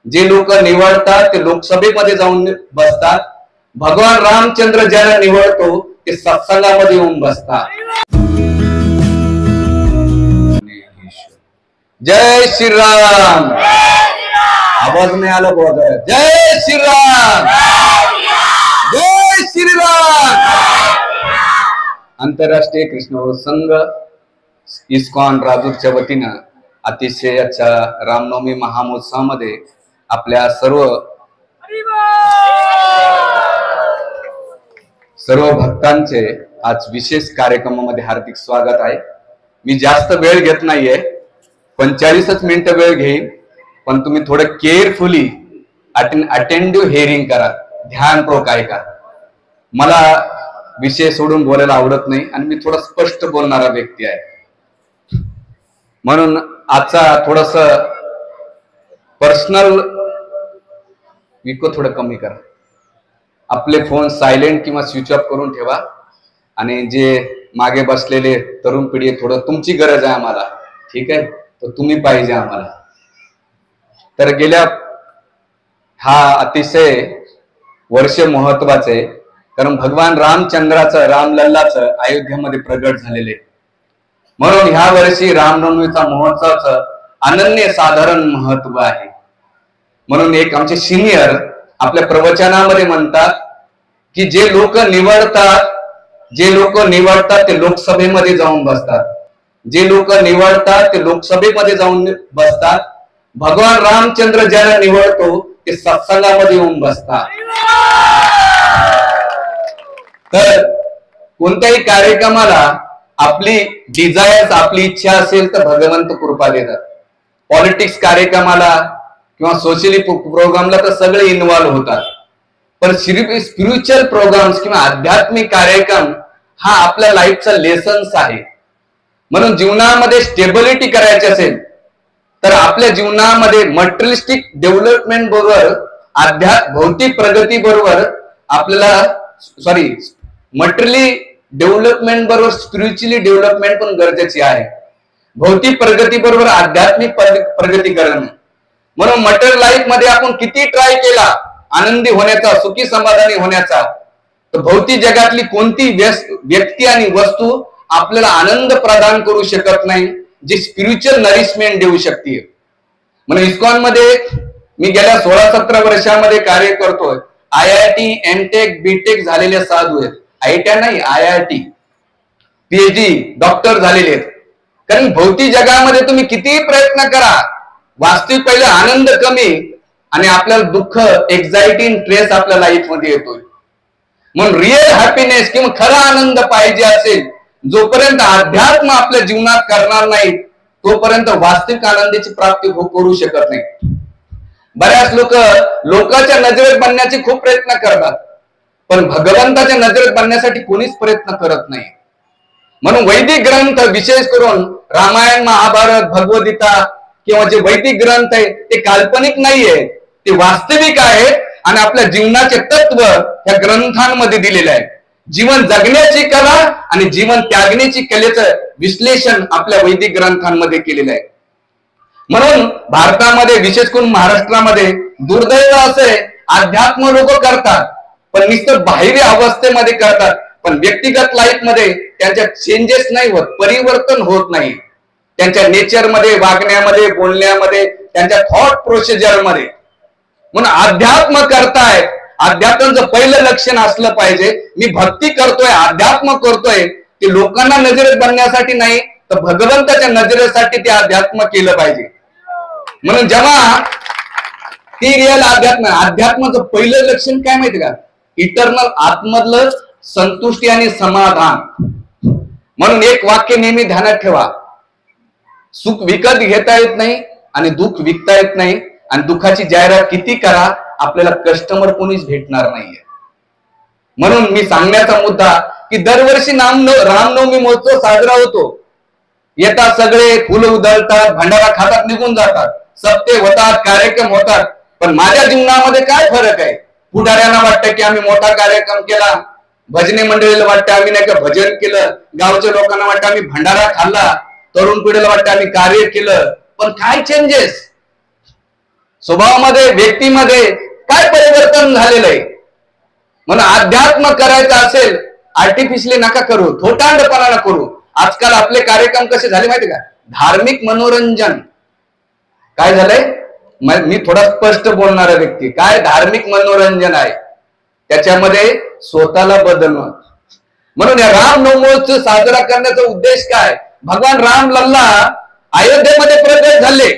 जे लोक निवडतात ते लोकसभेमध्ये जाऊन बसतात, भगवान रामचंद्र ज्याला निवडतो ते सत्संगामध्ये येऊन बसतात। जय श्रीराम। आवाज नाही आला बघा। जय श्रीराम, जय श्रीराम। आंतरराष्ट्रीय कृष्ण संघ इस्कॉन राजूरच्या वतीनं अतिशय रामनवमी महामहोत्सवामध्ये आपल्या सर्व भक्तांचे आज विशेष कार्यक्रमामध्ये हार्दिक स्वागत आहे। मी जास्त वेळ घेत नाहीये, 45 मिनिटं वेळ घेईन, पण तुम्ही थोडं केअरफुली अटेंटिव्ह हिअरिंग करा, ध्यानपूर्वक ऐका। मला विषय सोडून बोलायला आवडत नाही आणि मी थोडा स्पष्ट बोलणारा व्यक्ती आहे, म्हणून आजचा थोडस पर्सनल थोडं कमी करा। आपले फोन सायलेंट किंवा स्विच ऑफ करून ठेवा आणि जे मागे बसलेले तरुण पिढी थोडं तुमची गरज आहे आम्हाला, ठीक आहे, तर तुम्ही पाहिजे आम्हाला। तर गेल्या हा अतिशय वर्ष महत्वाचे, कारण भगवान रामचंद्राचं रामलल्लाचं अयोध्येमध्ये प्रगट झालेले, म्हणून ह्या वर्षी रामनवमीचा महोत्सवाचं अनन्य साधारण महत्व आहे। म्हणून एक आमचे सिनियर आपल्या प्रवचनामध्ये म्हणतात की जे लोक निवडतात ते लोकसभेमध्ये जाऊन बसतात, जे लोक निवडतात ते लोकसभेमध्ये जाऊन बसतात, भगवान रामचंद्र ज्याला निवडतो ते सत्संगामध्ये येऊन बसतात। तर कोणत्याही कार्यक्रमाला आपली डिझायर, आपली इच्छा असेल तर भगवंत कृपा देतात। पॉलिटिक्स कार्यक्रमाला किंवा सोशली प्रोग्रामला तर सगळे इन्व्हॉल्व होतात, पण स्पिरिच्युअल प्रोग्राम्स किंवा आध्यात्मिक कार्यक्रम हा आपल्या लाईफचा लेसन्स आहे। म्हणून जीवनामध्ये स्टेबिलिटी करायची असेल तर आपल्या जीवनामध्ये मटेरियलिस्टिक डेव्हलपमेंट बरोबर भौतिक प्रगती बरोबर आपल्याला मटेरियली डेव्हलपमेंट बरोबर स्पिरिच्युअली डेव्हलपमेंट पण गरजेची आहे। भौतिक प्रगती बरोबर आध्यात्मिक प्रगती करणं। म्हणून मटेरियल लाईफ मध्ये आपण किती ट्राय केला आनंदी होण्याचा, सुखी समाधानी होण्याचा, तर भौतिक जगातली कोणती व्यक्ती आणि वस्तू आपल्याला आनंद प्रदान करू शकत नाही, जे स्पिरिच्युअल नरिशमेंट देऊ शकते। म्हणून इस्कॉन मध्ये मी गेल्या 16-17 वर्षामध्ये कार्य करतोय। IIT, MTech, BTech झालेले साधू आहेत, IIT नाही, IIT, PhD, डॉक्टर झालेले आहेत। कारण भौतिक जगामध्ये तुम्ही कितीही प्रयत्न करा, वास्तविक पहिले आनंद कमी आणि आपल्याला दुःख, एक्झायटी, स्ट्रेस आपल्या लाईफ मध्ये येतोय। म्हणून रिअल हॅपीनेस किंवा खरा आनंद पाहिजे असेल, जोपर्यंत अध्यात्म आपल्या जीवनात करणार नाही तोपर्यंत वास्तविक आनंदाची प्राप्ती करू शकत नाही। बऱ्याच लोकांच्या नजरेत बनण्याचे खूप प्रयत्न करतात, पण भगवंताच्या नजरेत बनण्यासाठी कोणीच प्रयत्न करत नाही। म्हणून वैदिक ग्रंथ, विशेष करून रामायण, महाभारत, भगवद्गीता किंवा जे वैदिक ग्रंथ आहे ते काल्पनिक नाहीये, ते वास्तविक आहेत आणि आपल्या जीवनाचे तत्व या ग्रंथांमध्ये दिलेले आहे। जीवन जगण्याची कला आणि जीवन त्यागण्याची कलेचं विश्लेषण आपल्या वैदिक ग्रंथांमध्ये केलेलं आहे। म्हणून भारतामध्ये, विशेष करून महाराष्ट्रामध्ये दुर्दैव असे अध्यात्म लोक करतात, पण नुसतं बाह्य अवस्थेमध्ये करतात, पण व्यक्तिगत लाईफ मध्ये त्यांच्या चेंजेस नाही होत, परिवर्तन होत नाही त्यांच्या नेचर मध्ये, वागण्यामध्ये, बोलण्यामध्ये, त्यांच्या थॉट प्रोसिजर मध्ये। म्हणून अध्यात्म करताय, अध्यात्माचं पहिलं लक्षण असलं पाहिजे, मी भक्ती करतोय, अध्यात्म करतोय, ते लोकांना नजरेत बनण्यासाठी नाही तर भगवंताच्या नजरेसाठी ते अध्यात्म केलं पाहिजे। म्हणून जेव्हा ती रिअल अध्यात्माचं पहिलं लक्षण काय माहिती का? इटर्नल, आतमधलं संतुष्टी आणि समाधान। म्हणून एक वाक्य नेहमी ध्यानात ठेवा, सुख विकत घेता येत नाही आणि दुःख विकता येत नाही, आणि दुःखाची जाहिरात किती करा आपल्याला कस्टमर कोणीच भेटणार नाहीये। म्हणून मी सांगण्याचा मुद्दा की दरवर्षी रामनवमी महोत्सव साजरा होतो, येतात सगळे, फुलं उधळतात, भंडारा खातात, निघून जातात, सप्ते होतात, कार्यक्रम होतात, पण माझ्या जीवनामध्ये काय फरक आहे? पुढाऱ्यांना वाटतं की आम्ही मोठा कार्यक्रम केला, भजनी मंडळीला वाटतं आम्ही नाही का भजन केलं, गावच्या लोकांना वाटतं आम्ही भंडारा खाल्ला, तरुण पिढीला वाटतं आम्ही कार्य केलं, पण काय चेंजेस? स्वभावामध्ये, व्यक्तीमध्ये काय परिवर्तन झालेलं आहे. म्हणून अध्यात्म करायचं असेल आर्टिफिशियली नका करू, थोटांडपणा नका करू. आजकाल आपले कार्यक्रम कसे झाले माहिती का, धार्मिक मनोरंजन. काय झालंय, मी थोडा स्पष्ट बोलणारा व्यक्ती, काय धार्मिक मनोरंजन आहे, त्याच्यामध्ये स्वतःला बदलणं. म्हणून या रामनवमीचा साजरा करण्याचा उद्देश काय, भगवान राम लल्ला अयोध्येमध्ये प्रगट झाले,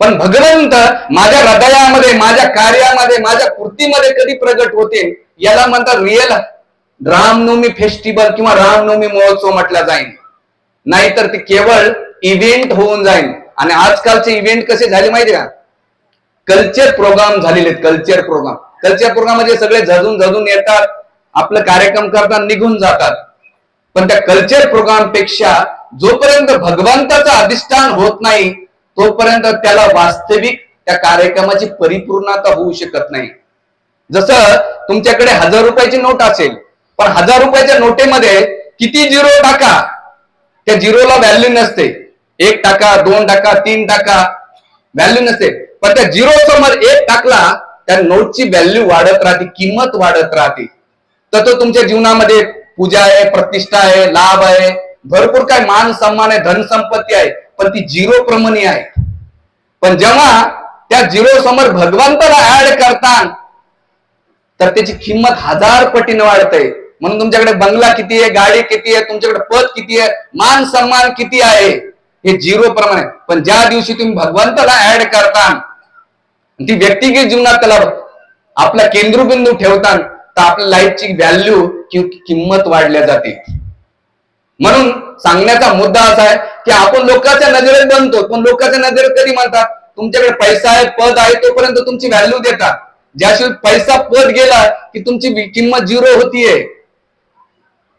पण भगवंत माझ्या हृदयामध्ये, माझ्या कार्यामध्ये, माझ्या कृतीमध्ये कधी प्रगट होते, याला म्हणतात रिअल रामनवमी फेस्टिवल किंवा रामनवमी महोत्सव म्हटला जाईल. नाहीतर ते केवळ इव्हेंट होऊन जाईल. आणि आजकालचे इव्हेंट कसे झाले माहिती का, कल्चर प्रोग्राम झालेले आहेत. कल्चर प्रोग्राम मध्ये सगळे झजून येतात, आपलं कार्यक्रम करतात, निघून जातात. पण त्या कल्चर प्रोग्राम पेक्षा जोपर्यंत भगवंताचं अधिष्ठान होत नाही तोपर्यंत त्याला वास्तविक त्या कार्यक्रमाची परिपूर्णता होऊ शकत नाही. जसं तुमच्याकडे 1000 रुपयाची नोट असेल, पण 1000 रुपयाच्या नोटेमध्ये किती झिरो टाका, त्या झिरोला व्हॅल्यू नसते. 1 टाका, 2 टाका, 3 टाका, व्हॅल्यू नसते. पण त्या झिरो समोर 1 टाकला, त्या नोटची व्हॅल्यू वाढत राहते, किंमत वाढत राहते. तर तो तुमच्या जीवनामध्ये पूजा आहे, प्रतिष्ठा आहे, लाभ आहे, भरपूर काय मान सन्मान आहे, धन संपत्ती आहे, पण ती झिरो प्रमाणे आहे. पण जेव्हा त्या झिरो समोर भगवंताला ऍड करतात तर त्याची किंमत 1000 पटीने वाढते. म्हणून तुमच्याकडे बंगला किती आहे, गाडी किती आहे, तुमच्याकडे पद किती आहे, मान सन्मान किती आहे, हे झिरो प्रमाणे. पण ज्या दिवशी तुम्ही भगवंताला ऍड करता, ती व्यक्तिगत जीवनात त्याला आपला केंद्रबिंदू ठेवतात, तर आपल्या लाईफची व्हॅल्यू किंमत वाढल्या जाते. म्हणून सांगण्याचा मुद्दा असा आहे की आपण लोकांच्या नजरेत बनतो, पण लोकांच्या नजरेत कधी म्हणतात तुमच्याकडे पैसा आहे, पद आहे, तोपर्यंत तुमची व्हॅल्यू देतात. ज्याशिवाय पैसा, पद गेला की तुमची किंमत झिरो होतीये.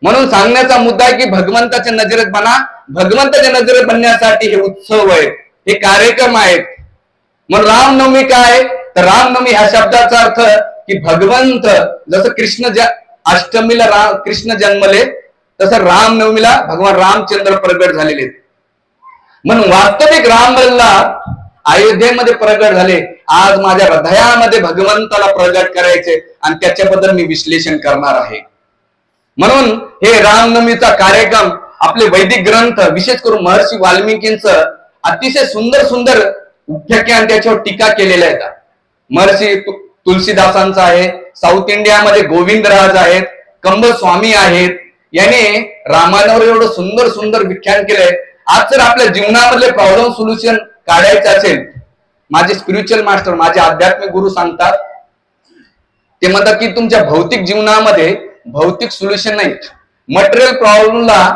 म्हणून सांगण्याचा मुद्दा आहे की भगवंताच्या नजरेत बना. भगवंताच्या नजरेत बनण्यासाठी हे उत्सव आहेत, हे कार्यक्रम आहेत. म्हणून रामनवमी काय, तर रामनवमी ह्या शब्दाचा अर्थ की भगवंत, जसं अष्टमीला कृष्ण जन्मले, तसं रामनवमीला भगवान रामचंद्र प्रगट झालेले. म्हणून वास्तविक रामलल्ला अयोध्येमध्ये प्रगट झाले. आज माझ्या हृदयामध्ये भगवंताला प्रगट करायचे आणि त्याच्याबद्दल मी विश्लेषण करणार आहे. म्हणून हे रामनवमीचा कार्यक्रम आपले वैदिक ग्रंथ, विशेष करून महर्षी वाल्मिकींचं अतिशय सुंदर व्याख्यान, त्याच्यावर टीका केलेल्या आहेत. महर्षी तुलसीदासांचा आहे, साऊथ इंडियामध्ये गोविंदराज आहेत, कंबल स्वामी आहेत. याने रामायणावर एवढं सुंदर व्याख्यान केलंय. आज जर आपल्या जीवनामधले प्रॉब्लेम सोल्युशन काढायचं असेल, माझे स्पिरिच्युअल मास्टर, माझे आध्यात्मिक गुरु सांगतात, ते म्हणतात की तुमच्या भौतिक जीवनामध्ये भौतिक सोल्युशन नाही, मटेरियल प्रॉब्लेमला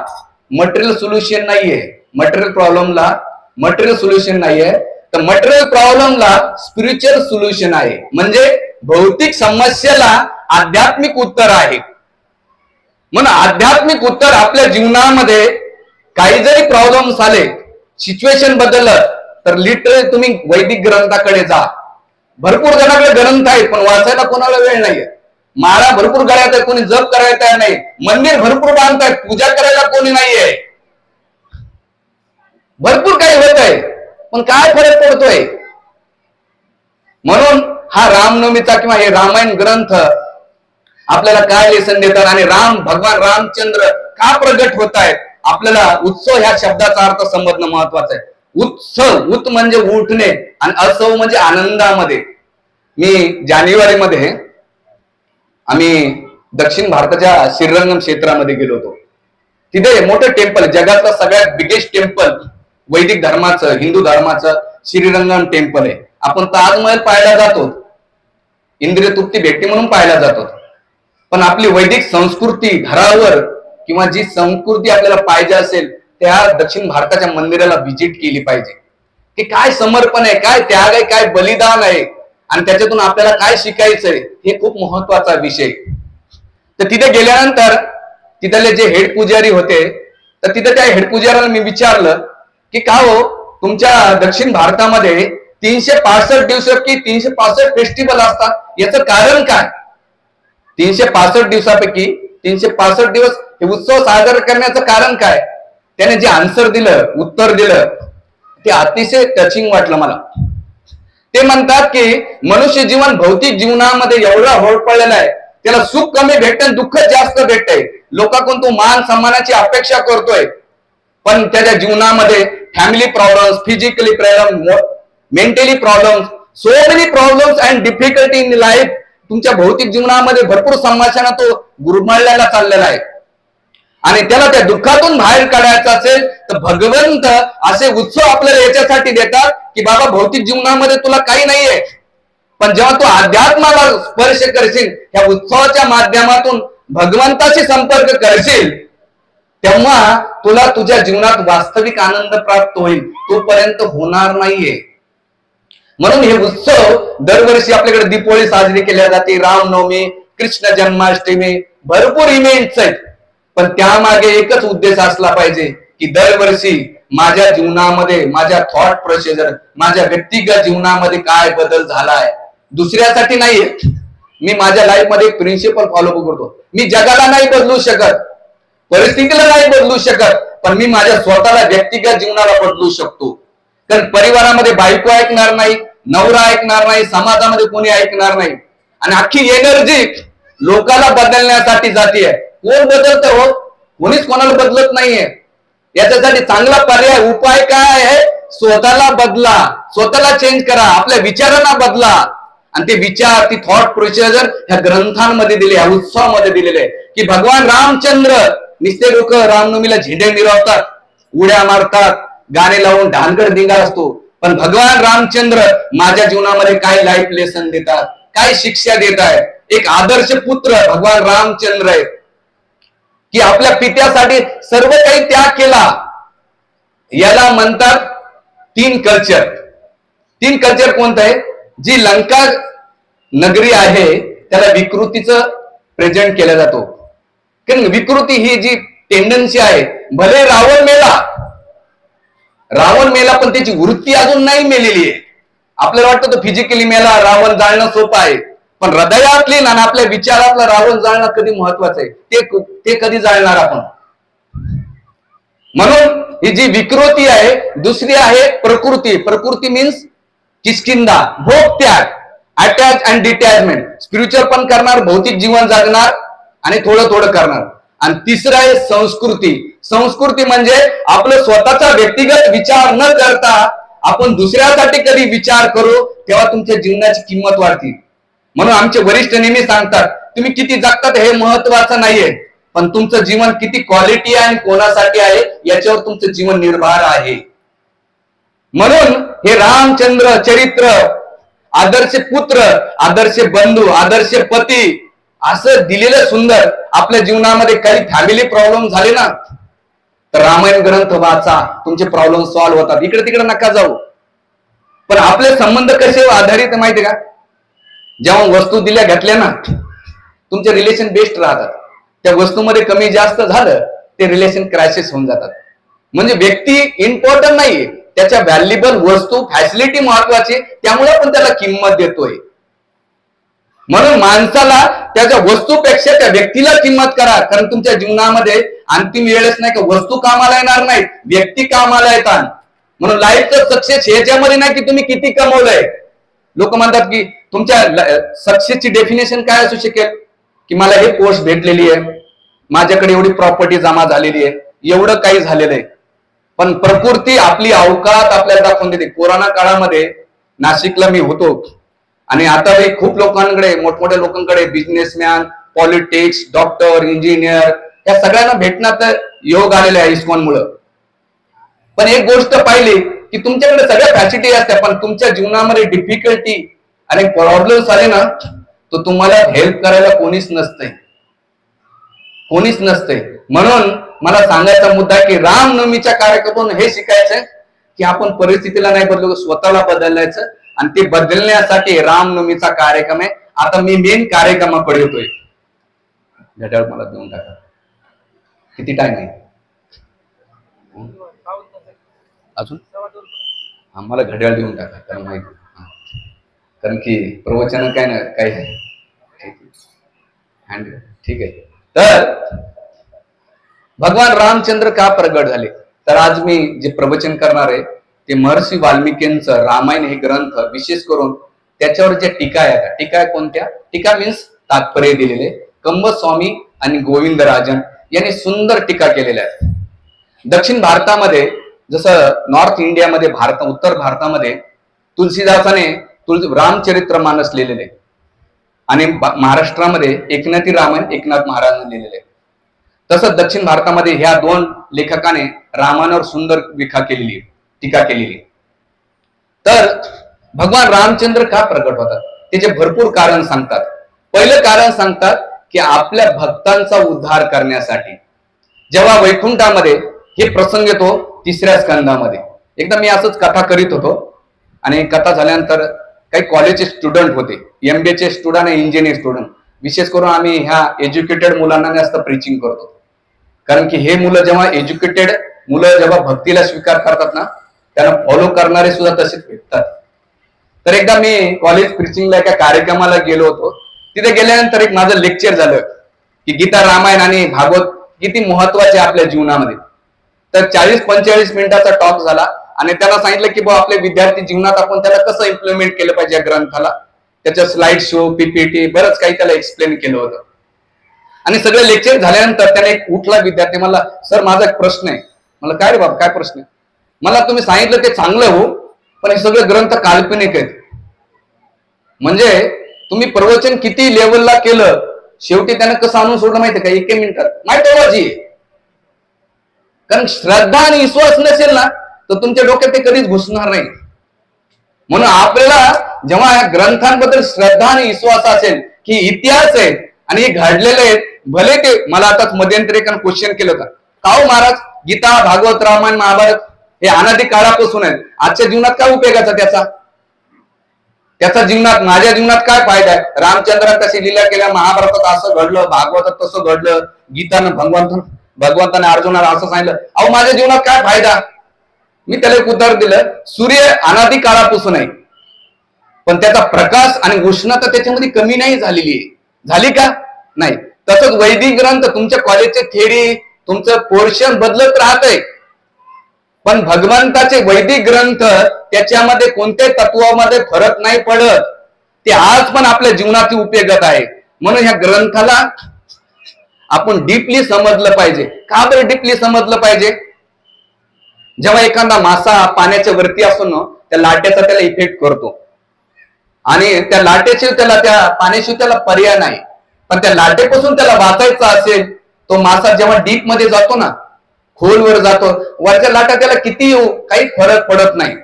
मटेरियल सोल्युशन नाहीये, मटेरियल प्रॉब्लेमला मटेरियल सोल्युशन नाहीये, तर मटेरियल प्रॉब्लेमला स्पिरिच्युअल सोल्युशन आहे. म्हणजे भौतिक समस्येला आध्यात्मिक उत्तर आहे. म्हणून आध्यात्मिक उत्तर आपल्या जीवनामध्ये काही जरी प्रॉब्लेम्स आले, सिच्युएशन बदललं, तर लिटरली तुम्ही वैदिक ग्रंथाकडे जा. भरपूर जणांकडे ग्रंथ आहेत, पण वाचायला कोणाला वेळ नाहीये. माळा भरपूर गळ्यात आहे, कोणी जप करायला तयार नाही. मंदिर भरपूर बांधतायत, पूजा करायला कोणी नाहीये. भरपूर काही होत आहे, पण काय फरक पडतोय. म्हणून हा रामनवमीचा किंवा हे रामायण ग्रंथ आपल्याला काय लेसन देतात आणि भगवान रामचंद्र का प्रगट होत आहेत, आपल्याला उत्सव ह्या शब्दाचा अर्थ समजणं महत्वाचं आहे. उत्सव, उत म्हणजे उठणे आणि असव म्हणजे आनंदामध्ये. मी जानेवारीमध्ये आम्ही दक्षिण भारताच्या श्रीरंगम क्षेत्रामध्ये गेलो होतो. तिथे मोठं टेम्पल, जगातलं सगळ्यात बिगेस्ट टेम्पल वैदिक धर्माचं, हिंदू धर्माचं श्रीरंगम टेम्पल आहे. आपण ताजमहल पाहायला जातो, इंद्रिय तृप्ती भेटते म्हणून पाहायला जातो. पण आपली वैदिक संस्कृती घरावर किंवा जी संस्कृती आपल्याला पाहिजे असेल त्या दक्षिण भारताच्या मंदिराला व्हिजिट केली पाहिजे. की काय समर्पण आहे, काय त्याग आहे, काय बलिदान आहे आणि त्याच्यातून आपल्याला काय शिकायचंय, हे खूप महत्वाचा विषय. तर तिथे गेल्यानंतर तिथले जे हेड पुजारी होते, तर तिथे त्या हेड पुजाऱ्याला मी विचारलं की का हो, तुमच्या दक्षिण भारतामध्ये 365 दिवस की 365 फेस्टिवल असतात, याचं कारण काय. 365 दिवसापैकी 365 दिवस हे उत्सव साजरा करण्याचं कारण काय. त्याने जे आन्सर दिलं, उत्तर दिलं, ते अतिशय टचिंग वाटलं मला. ते म्हणतात की मनुष्य जीवन भौतिक जीवनामध्ये एवढा होरपळलेला आहे, त्याला सुख कमी भेटत दुःख जास्त भेटतंय. लोकांकडून तो मान सन्मानाची अपेक्षा करतोय, पण त्याच्या जीवनामध्ये family problems, physically problem, mentally problems, so many problems and difficulty in life. तुमच्या भौतिक जीवनामध्ये भरपूर समस्यांना तो गुरमाळल्याला चाललेला आहे. आणि त्याला त्या दुःखातून बाहेर काढायचं असेल तर भगवंत असे उत्सव आपल्याला याच्यासाठी देतात की बाबा भौतिक जीवनामध्ये तुला काही नाहीये, पण जेव्हा तू अध्यात्माला स्पर्श करशील, ह्या उत्सवाच्या माध्यमातून भगवंताशी संपर्क करशील, तेव्हा तुला तुझ्या जीवनात वास्तविक आनंद प्राप्त होईल. तोपर्यंत होणार नाहीये. म्हणून हे उत्सव दरवर्षी आपल्याकडे दीपावली साजरी केल्या जाते, रामनवमी, कृष्ण जन्माष्टमी, भरपूर इव्हेंट्स आहेत. पण त्यामागे एकच उद्देश असला पाहिजे की दरवर्षी माझ्या जीवनामध्ये, माझ्या थॉट प्रोसिजर, माझ्या व्यक्तिगत जीवनामध्ये काय बदल झालाय. दुसऱ्यासाठी नाहीये. मी माझ्या लाईफ मध्ये एक प्रिन्सिपल फॉलो करतो. मी जगाला नाही बदलू शकत, परिस्थितीला नाही बदलू शकत, पण मी माझ्या स्वतःला व्यक्तिगत जीवनाला बदलू शकतो. कारण परिवारामध्ये बायको ऐकणार नाही, नवरा ऐकणार नाही, समाजामध्ये कोणी ऐकणार नाही. आणि अख्खी एनर्जी लोकाला बदलण्यासाठी जातीये. कोण बदलतं हो? कोणीच कोणाला बदलत नाहीये. याच्यासाठी चांगला पर्याय, उपाय काय आहे? स्वतःला बदला, स्वतःला चेंज करा, आपल्या विचारांना बदला. आणि ते विचार, ती थॉट प्रोसिजर ह्या ग्रंथांमध्ये दिले, ह्या उत्सवामध्ये दिलेले की भगवान रामचंद्र निस्ते लोक रामनवमीला झेंडे मिरवतात, उड्या मारतात, गाणे लावून ढानगड दिंगा असतो, पण भगवान रामचंद्र माझ्या जीवनामध्ये काय लाईफ लेसन देतात, काय शिक्षा देत आहे. एक आदर्श पुत्र भगवान रामचंद्र आहेत की आपल्या पित्यासाठी सर्व काही त्याग केला. याला म्हणतात तीन कल्चर. तीन कल्चर कोणतं आहे? जी लंका नगरी आहे त्याला विकृतीचं प्रेझेंट केला जातो. कारण विकृती ही जी टेंडन्सी आहे, भले रावण मेला पण त्याची वृत्ती अजून नाही मेलेली आहे. आपल्याला वाटतं तो फिजिकली मेला, रावण जाळणं सोपं आहे, पण हृदयातली आणि आपल्या विचारातला रावण जाळणं कधी महत्वाचं आहे, ते कधी जाळणार आपण. म्हणून ही जी विकृती आहे. दुसरी आहे प्रकृती. प्रकृती मीन्स किष्किंधा, भोग त्याग, अटॅच अँड डिटॅचमेंट. स्पिरिच्युअल पण करणार, भौतिक जीवन जगणार आणि थोडं थोडं करणार. आणि तिसरं आहे संस्कृती. संस्कृती म्हणजे आपलं स्वतःचा व्यक्तिगत विचार न करता आपण दुसऱ्यासाठी कधी विचार करू, तेव्हा तुमच्या जीवनाची किंमत वाढते. म्हणून आमचे वरिष्ठ नेहमी सांगतात, तुम्ही किती जगतात हे महत्वाचं नाहीये, पण तुमचं जीवन किती क्वालिटी आहे आणि कोणासाठी आहे याच्यावर तुमचं जीवन निर्भर आहे. म्हणून हे रामचंद्र चरित्र, आदर्श पुत्र, आदर्श बंधू, आदर्श पती असं दिलेलं सुंदर. आपल्या जीवनामध्ये काही फॅमिली प्रॉब्लेम झाले ना, तर रामायण ग्रंथ वाचा, तुमचे प्रॉब्लेम सॉल्व्ह होतात. इकडे तिकडे नका जाऊ. पण आपले संबंध कसे आधारित माहिती का? जेव्हा वस्तू दिल्या घेतल्या ना, तुमचे रिलेशन बेस्ट राहतात. त्या वस्तूमध्ये कमी जास्त झालं, ते रिलेशन क्रायसिस होऊन जातात. म्हणजे व्यक्ती इम्पॉर्टंट नाहीये, त्याच्या व्हॅल्युएबल वस्तू, फॅसिलिटी महत्वाची, त्यामुळे आपण त्याला किंमत देतोय. म्हणून माणसाला त्याच्या वस्तूपेक्षा त्या व्यक्तीला किंमत करा. कारण तुमच्या जीवनामध्ये अंतिम वेळेस नाही का वस्तू कामाला येणार नाही, व्यक्ती कामाला येतात. म्हणून लाईफचं सक्सेस ह्याच्यामध्ये नाही की तुम्ही किती कमवलंय. लोक म्हणतात की तुमच्या सक्सेसची डेफिनेशन काय असू शकेल की मला हे पोस्ट भेटलेली आहे, माझ्याकडे एवढी प्रॉपर्टी जमा झालेली आहे, एवढं काही झालेलं आहे. पण प्रकृती आपली अवकात आपल्याला दाखवून देते. कोरोना काळामध्ये नाशिकला मी होतो आणि आता खूप लोकांकडे, मोठमोठ्या लोकांकडे, बिझनेसमॅन, पॉलिटिक्स, डॉक्टर, इंजिनियर, या सगळ्यांना भेटण्यात योग आलेले आहे इस्कॉनमुळं. पण एक गोष्ट पाहिली की तुमच्याकडे सगळ्या फॅसिलिटी असतात, पण तुमच्या जीवनामध्ये डिफिकल्टी आणि प्रॉब्लेम्स आले ना, तर तुम्हाला हेल्प करायला कोणीच नसतंय, कोणीच नसतंय. म्हणून मला सांगायचा मुद्दा की रामनवमीच्या कार्यक्रमातून हे शिकायचंय की आपण परिस्थितीला नाही बदलू, स्वतःला बदलायचं. आणि ते बदलण्यासाठी रामनवमीचा कार्यक्रम आहे. आता मी मेन कार्यक्रमाकडे येतोय. घड्याळ मला देऊन टाका, किती टाइम आहे अजून? आम्हाला घड्याळ देऊन टाका, कारण माहिती, कारण की प्रवचन काय ना काय आहे. ठीक आहे. तर भगवान रामचंद्र का प्रगट झाले, तर आज मी जे प्रवचन करणार आहे ते महर्षी वाल्मिकींचं रामायण हे ग्रंथ विशेष करून त्याच्यावर ज्या टीका आहेत, टीका कोणत्या, टीका मीन्स तात्पर्य दिलेले, कंबस्वामी आणि गोविंदराजन यांनी सुंदर टीका केलेल्या आहेत. दक्षिण भारतामध्ये जसं नॉर्थ इंडियामध्ये उत्तर भारतामध्ये तुलसीदासाने रामचरित्रमानस लिहिलेले आणि महाराष्ट्रामध्ये एकनाथी रामायण एकनाथ महाराजांनी लिहिलेले. तसंच दक्षिण भारतामध्ये ह्या दोन लेखकाने रामायणावर सुंदर टीका केलेली. तर भगवान रामचंद्र का प्रकट होतात त्याचे भरपूर कारण सांगतात. पहिलं कारण सांगतात की आपल्या भक्तांचा उद्धार करण्यासाठी. जेव्हा वैकुंठामध्ये हे प्रसंग येतो 3ऱ्या स्कंदामध्ये. एकदा मी असंच कथा करीत होतो आणि कथा झाल्यानंतर काही कॉलेजचे स्टुडंट होते, MBA चे स्टुडंट आणि इंजिनिअर स्टुडंट. विशेष करून आम्ही ह्या एज्युकेटेड मुलांना जास्त प्रीचिंग करतो, कारण की हे मुलं जेव्हा भक्तीला स्वीकार करतात ना, त्यांना फॉलो करणारे सुद्धा तसेच भेटतात. तर एकदा मी कॉलेज प्रीचिंगला एका कार्यक्रमाला गेलो होतो. तिथे गेल्यानंतर एक माझं लेक्चर झालं की गीता, रामायण आणि भागवत किती महत्वाचे आपल्या जीवनामध्ये. तर 40-45 मिनिटाचा टॉक झाला आणि त्यांना सांगितलं की आपल्या विद्यार्थी जीवनात आपण त्याला कसं इम्प्लिमेंट केलं पाहिजे या ग्रंथाला. त्याच्या स्लाइड शो, PPT बरंच काही त्याला एक्सप्लेन केलं होतं. आणि सगळं लेक्चर झाल्यानंतर त्याने एक उठला विद्यार्थी, मला सर माझा एक प्रश्न आहे. मला काय रे बाबा काय प्रश्न आहे? मला तुम्ही सांगितलं ते चांगलं हो, पण हे सगळे ग्रंथ काल्पनिक आहेत. म्हणजे तुम्ही प्रवचन किती लेवलला केलं, शेवटी त्यानं कसं आणून सोडलं माहितीये का, 1 मिनिटात मायथॉलॉजी. कारण श्रद्धा आणि विश्वास नसेल ना तर तुमच्या डोक्यात ते कधीच घुसणार नाही. म्हणून आपल्याला जेव्हा या ग्रंथांबद्दल श्रद्धा आणि विश्वास असेल की इतिहास आहे आणि हे घडलेले आहेत, भले ते मला आताच मध्यंतरी क्वेश्चन केलं होतं, का हो महाराज गीता, भागवत, रामायण, महाभारत हे अनादी काळापासून आहेत, आजच्या जीवनात काय उपयोगाचा त्याचा जीवनात, माझ्या जीवनात काय फायदा आहे? रामचंद्राने तशी लीला केल्या, महाभारतात असं घडलं, भागवतात तसं घडलं, गीतानं भगवंताने अर्जुनाला असं सांगितलं, अहो माझ्या जीवनात काय फायदा? मी त्याला एक उत्तर दिलं, सूर्य अनादी काळापासून आहे, पण त्याचा प्रकाश आणि उष्णता त्याच्यामध्ये कमी नाही झालेली आहे. झाली का? नाही. तसंच वैदिक ग्रंथ, तुमच्या कॉलेजचे थेरी, तुमचं पोर्शन बदलत राहतंय, पण भगवंताचे वैदिक ग्रंथ त्याच्यामध्ये कोणत्याही तत्वामध्ये फरक नाही पडत. ते आज पण आपल्या जीवनात उपयोगात आहे. म्हणून ह्या ग्रंथाला आपण डीपली समजलं पाहिजे. का बरं डीपली समजलं पाहिजे? जेव्हा एखादा मासा पाण्याच्या वरती असतो ना, त्या लाटेचा त्याला इफेक्ट करतो आणि त्या लाटेशिवाय त्या पाण्याशिवाय त्याला पर्याय नाही. पण त्या लाटेपासून त्याला वाचायचं असेल, तो मासा जेव्हा डीप मध्ये जातो ना, खोलवर जातो, वरच्या लाटा त्याला किती काही फरक पडत नाही.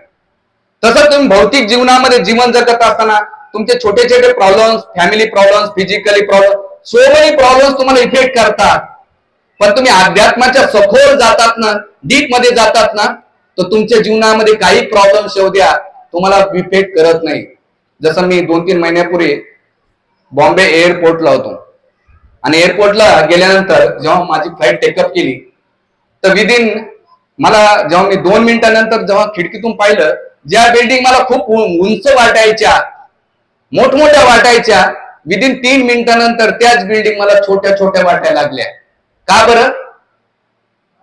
तसं तुम्ही भौतिक जीवनामध्ये जीवन जगत असताना तुमचे छोटे छोटे problems, family problems, physically problem, so many problems तुम्हाला इफेक्ट करतात. पण तुम्ही अध्यात्माच्या सखोल जातात ना, डीप मध्ये जातात ना, तर तुमच्या जीवनामध्ये काही प्रॉब्लेम्स येऊ द्या, तुम्हाला इफेक्ट करत नाही. जसं मी 2-3 महिन्यापूर्वी बॉम्बे एअरपोर्टला होतो आणि एअरपोर्टला गेल्यानंतर जेव्हा माझी फ्लाईट टेकअप केली, तर मला जेव्हा मी 2 मिनिटांनंतर जेव्हा खिडकीतून पाहिलं, ज्या बिल्डिंग मला खूप उंच वाटायच्या, मोठमोठ्या वाटायच्या, 3 मिनिटांनंतर त्याच बिल्डिंग मला छोट्या छोट्या वाटायला लागल्या. का बरं?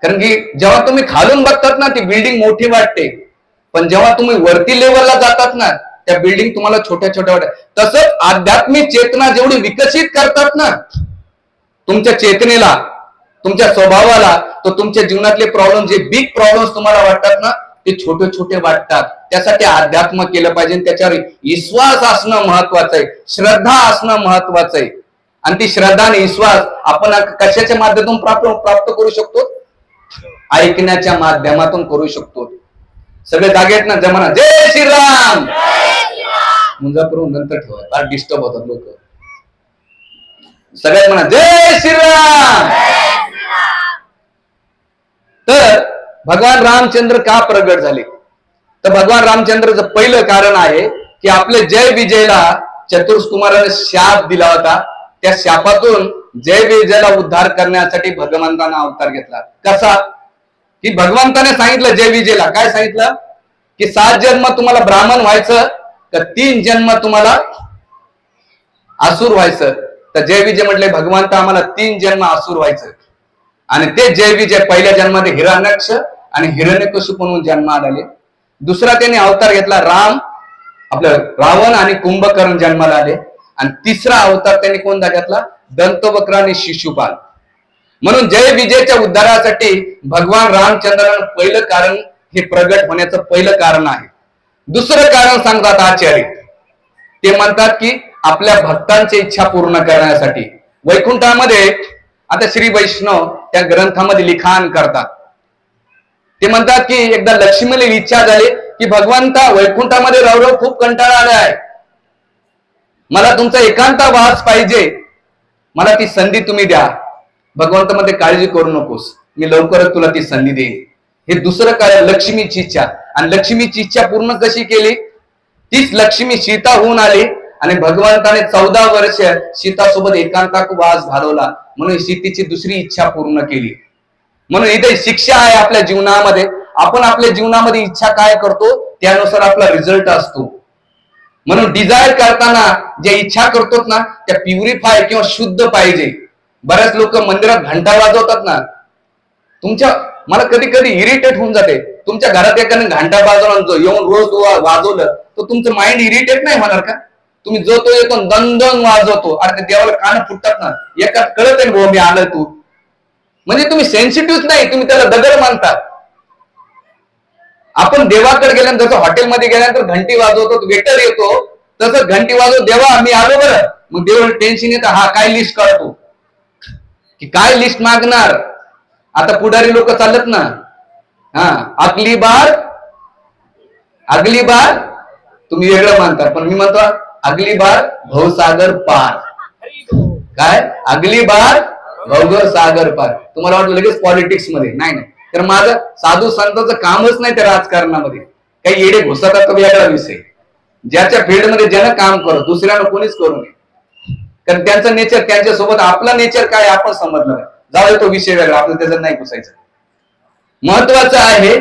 कारण की जेव्हा तुम्ही खालून बघतात ना, ती बिल्डिंग मोठी वाटते, पण जेव्हा तुम्ही वरती लेवलला जातात ना, त्या बिल्डिंग तुम्हाला छोट्या छोट्या वाटतात. तसंच आध्यात्मिक चेतना जेवढी विकसित करतात ना तुमच्या चेतनेला, तुमच्या स्वभावाला, तर तुमच्या जीवनातले प्रॉब्लेम, जे बिग प्रॉब्लेम्स तुम्हाला वाटतात ना, ते छोटे छोटे वाटतात. त्यासाठी अध्यात्म केलं पाहिजे, त्याच्यावर विश्वास असणं महत्वाचं आहे, श्रद्धा असणं महत्वाचं आहे. आणि ती श्रद्धा आणि विश्वास आपण कशाच्या माध्यमातून प्राप्त करू शकतो? ऐकण्याच्या माध्यमातून करू शकतो. सगळे जागे आहेत ना? जमाना जय श्रीराम. मुंजापूर नंतर ठेवा, फार डिस्टर्ब होतात लोक. सगळ्यात म्हणा जय श्रीराम. तर भगवान रामचंद्र का प्रगट झाले? तर भगवान रामचंद्रचं पहिलं कारण आहे की आपले जय विजयला चतुर्कुमाराने शाप दिला होता. त्या शापातून जय विजयला उद्धार करण्यासाठी भगवंताने अवतार घेतला. कसा? की भगवंताने सांगितलं जय विजयला, काय सांगितलं? की 7 जन्म तुम्हाला ब्राह्मण व्हायचं, तर 3 जन्म तुम्हाला असुर व्हायचं. तर जय विजय म्हटले भगवंत आम्हाला 3 जन्म असुर व्हायचं. आणि ते जय विजय पहिल्या जन्मामध्ये हिरण्याक्ष आणि हिरण्यकशिपू म्हणून जन्माला आले. दुसरा त्यांनी अवतार घेतला राम, आपलं रावण आणि कुंभकर्ण जन्माला आले. आणि तिसरा अवतार त्यांनी कोणता घेतला? दंतवक्र आणि शिशुपाल. म्हणून जय विजयच्या उद्धारासाठी भगवान रामचंद्रांना पहिलं कारण हे प्रगट होण्याचं पहिलं कारण आहे. दुसरं कारण सांगतात आचार्य, ते म्हणतात की आपल्या भक्तांची इच्छा पूर्ण करण्यासाठी. वैकुंठामध्ये आता श्री वैष्णव त्या ग्रंथामध्ये लिखाण करतात. ते म्हणतात की एकदा लक्ष्मीला इच्छा झाली की भगवंता वैकुंठामध्ये राव खूप कंटाळा आला आहे, मला तुमचा एकांतवास पाहिजे, मला ती संधी तुम्ही द्या. भगवंत मध्ये काळजी करू नकोस, मी लवकरच तुला ती संधी देईन. हे दुसरं काय? लक्ष्मीची इच्छा. आणि लक्ष्मीची इच्छा पूर्ण कशी केली? तीच लक्ष्मी सीता होऊन आली आणि भगवंताने 14 वर्ष सीतासोबत एकांतवास घालवला, म्हणून सीतेची दुसरी इच्छा पूर्ण केली. म्हणून इथे शिक्षा आहे आपल्या जीवनामध्ये. आपण आपल्या जीवनामध्ये इच्छा काय करतो त्यानुसार आपला रिझल्ट असतो. म्हणून डिझायर करताना ज्या इच्छा करतो ना त्या प्युरिफाय किंवा शुद्ध पाहिजे. बऱ्याच लोक मंदिरात घंटा वाजवतात ना, मला कधी कधी इरिटेट होऊन जाते. तुमच्या घरात एखाद्याने घंटा वाजवला येऊन रोज वाजवलं तर तुमचं माइंड इरिटेट नाही होणार का? तुम्ही जो तो येतो दन वाजवतो, अरे ते देवाला कान फुटतात ना, एका कळत आहे भाऊ मी आलं तू, म्हणजे तुम्ही सेन्सिटिव्ह नाही, तुम्ही त्याला दगड मानतात. आपण देवाकडे गेल्यानंतर जसं हॉटेलमध्ये गेल्यानंतर घंटी वाजवतो, वेटर येतो तसं घंटी वाजवतो, देवा मी आलो बरं. मग देवाला टेन्शन येतं, हा काय लिस्ट काढतो की काय लिस्ट मागणार. आता पुढारी लोक चालत ना, अगली बार तुम्ही वेगळं मानता, पण मी म्हणतो अगली बार भवसागर पार. काय अगली बार भवसागर पार? तुम्हाला वाटलं लगेच पॉलिटिक्स मध्ये नाही. तर माझं साधू संतांचं कामच नाही त्या राजकारणामध्ये. काही येडे घुसतात तो वेगळा विषय. ज्याच्या फील्डमध्ये ज्यानं काम करत दुसऱ्यानं कोणीच करू नये, कारण त्यांचं नेचर त्यांच्यासोबत आपला नेचर काय आपण समजलं नाही. जाऊ तो विषय वेगळा, आपलं त्याच्यात नाही घुसायचं. महत्वाचं आहे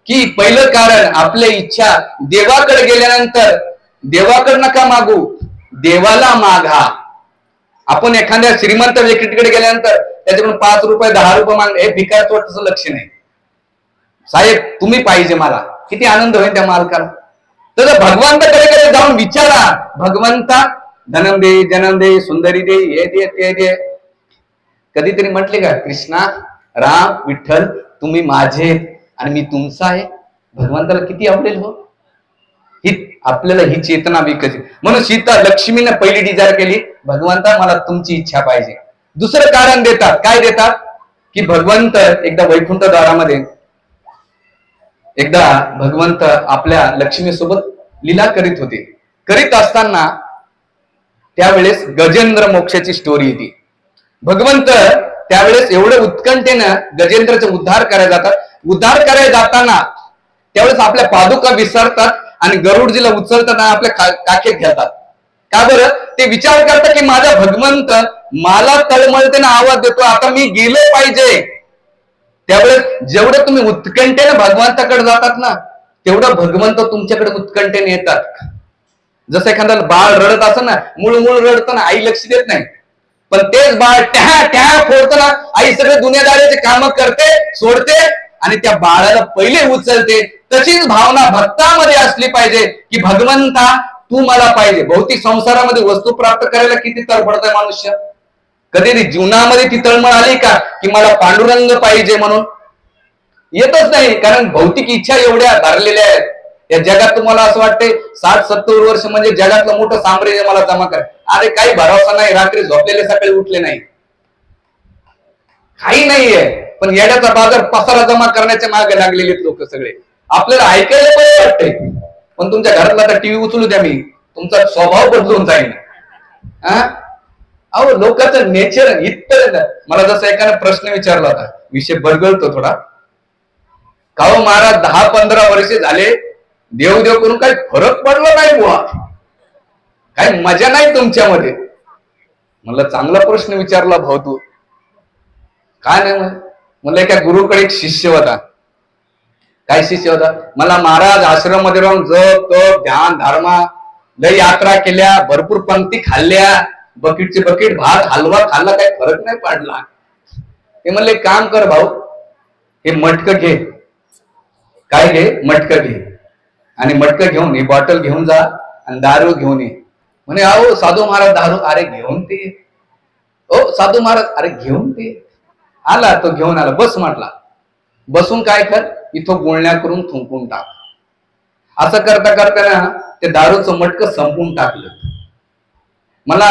की पहिलं कारण आपल्या इच्छा देवाकडे गेल्यानंतर देवाकडे नका मागू, देवाला मागा. आपण एखाद्या श्रीमंत व्यक्तीकडे गेल्यानंतर त्याच्याकडून 5 रुपये 10 रुपये मागणे हे भिकारचं तसं लक्ष नाही. साहेब तुम्ही पाहिजे मला, किती आनंद होईल त्या मालकाला. तर भगवंताकडे जाऊन विचारा, भगवंता धनम दे, जन्म दे, सुंदरी दे, हे दे ते दे. कधीतरी म्हटले का कृष्णा राम विठ्ठल तुम्ही माझे आणि मी तुमचा आहे? भगवंताला किती आवडेल हो. आपल्याला ही चेतना विकसित. म्हणून सीता लक्ष्मीने पहिली डिझायर केली, भगवंता मला तुमची इच्छा पाहिजे. दुसरं कारण देतात, काय देतात की भगवंत एकदा वैकुंठ द्वारामध्ये एकदा भगवंत आपल्या लक्ष्मीसोबत लीला करीत होते. करीत असताना त्यावेळेस गजेंद्र मोक्षाची स्टोरी येते. भगवंत त्यावेळेस एवढं उत्कंठेनं गजेंद्रचा उद्धार करायला जातात. उद्धार करायला जाताना त्यावेळेस आपल्या पादुका विसरतात आणि गरुडजीला उचलतात आणि आपल्या काखेत घेतात. का बरं? ते विचार करतात की माझा भगवंत मला तळमळतेने आवाज देतो, आता मी गेलो पाहिजे. त्यावेळेस जेवढं तुम्ही उत्कंठेने भगवंताकडे जातात ना तेवढं भगवंत तुमच्याकडे उत्कंठेने येतात. जसं एखादा बाळ रडत असं ना, मूळ रडतं ना, आई लक्ष देत नाही, पण तेच बाळ ट्या फोडतं ना, आई सगळे दुनियादारीचे काम करते, सोडते आणि त्या बाळाला पहिले उचलते. तशीच भावना भक्तामध्ये असली पाहिजे की भगवंता तू मला पाहिजे. भौतिक संसारामध्ये वस्तू प्राप्त करायला किती तळफडतोय मनुष्य. कधी जीवनामध्ये ती तळमळ आली का की मला पांडुरंग पाहिजे म्हणून? येतच नाही, कारण भौतिक इच्छा एवढ्या धरलेल्या आहेत या जगात. तुम्हाला असं वाटते 60-70 वर्ष म्हणजे जगातलं मोठं साम्राज्य मला जमा कर. अरे काही भरोसा नाही, रात्री झोपलेले सकाळी उठले नाही, काही नाहीये. पण येड्याचा बाजार पसारा जमा करण्याच्या मागे लागलेले लोक सगळे. आपल्याला ऐकायला पण वाटते, पण तुमच्या घरातला आता टीव्ही उचलू द्या, मी तुमचा स्वभाव बदलून जाईल. अहो लोकांचं नेचर इथपर्यंत. मला जसं एकाने प्रश्न विचारला होता, विषय बदलतो थोडा, का हो महाराज 10-15 वर्षे झाले देव देव करून काही फरक पडला नाही बुवा, काही मजा नाही तुमच्यामध्ये. म्हणलं चांगला प्रश्न विचारला भाऊ तू. काय नाही म्हणलं एका गुरुकडे एक शिष्य होता. काय शिष्य होता? मला महाराज आश्रम मध्ये राहून जप तप ध्यान धर्मा लय यात्रा केल्या, भरपूर पंक्ती खाल्ल्या, बकेटचे बकेट भात हलवा खाल्ला, काही फरक नाही पडला. ते म्हणले काम कर भाऊ, हे मटक घे. काय घे? मटक घे. आणि मटकं घेऊन ही बॉटल घेऊन जा आणि दारू घेऊन ये. म्हणे अहो साधू महाराज दारू, अरे घेऊन ते. ओ साधू महाराज, अरे घेऊन ते. आला तो घेऊन आला, बस म्हटला. बसून काय कर, इथं गुळण्या करून थुंकून टाक. असं करता करताना ते दारूचं मटकं संपून टाकलं. मला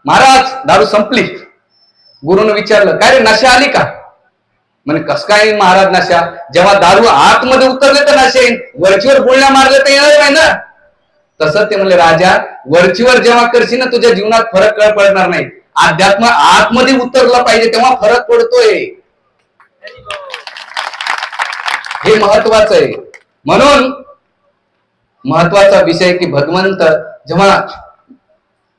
महाराज दारू संपली. गुरुनं विचारलं काय रे नशा आली का? म्हणे कस काय महाराज नशा, जेव्हा दारू आतमध्ये उतरले तर नशा येईल, वरचीवर गुळण्या मारले तर येणार नाही ना. तसं ते म्हणले राजा, वरचीवर जेव्हा करशील ना तुझ्या जीवनात फरक पडणार नाही. अध्यात्म आतमध्ये उतरलं पाहिजे तेव्हा फरक पडतोय. हे महत्वाचं आहे. म्हणून महत्वाचा विषय की भगवंत जेव्हा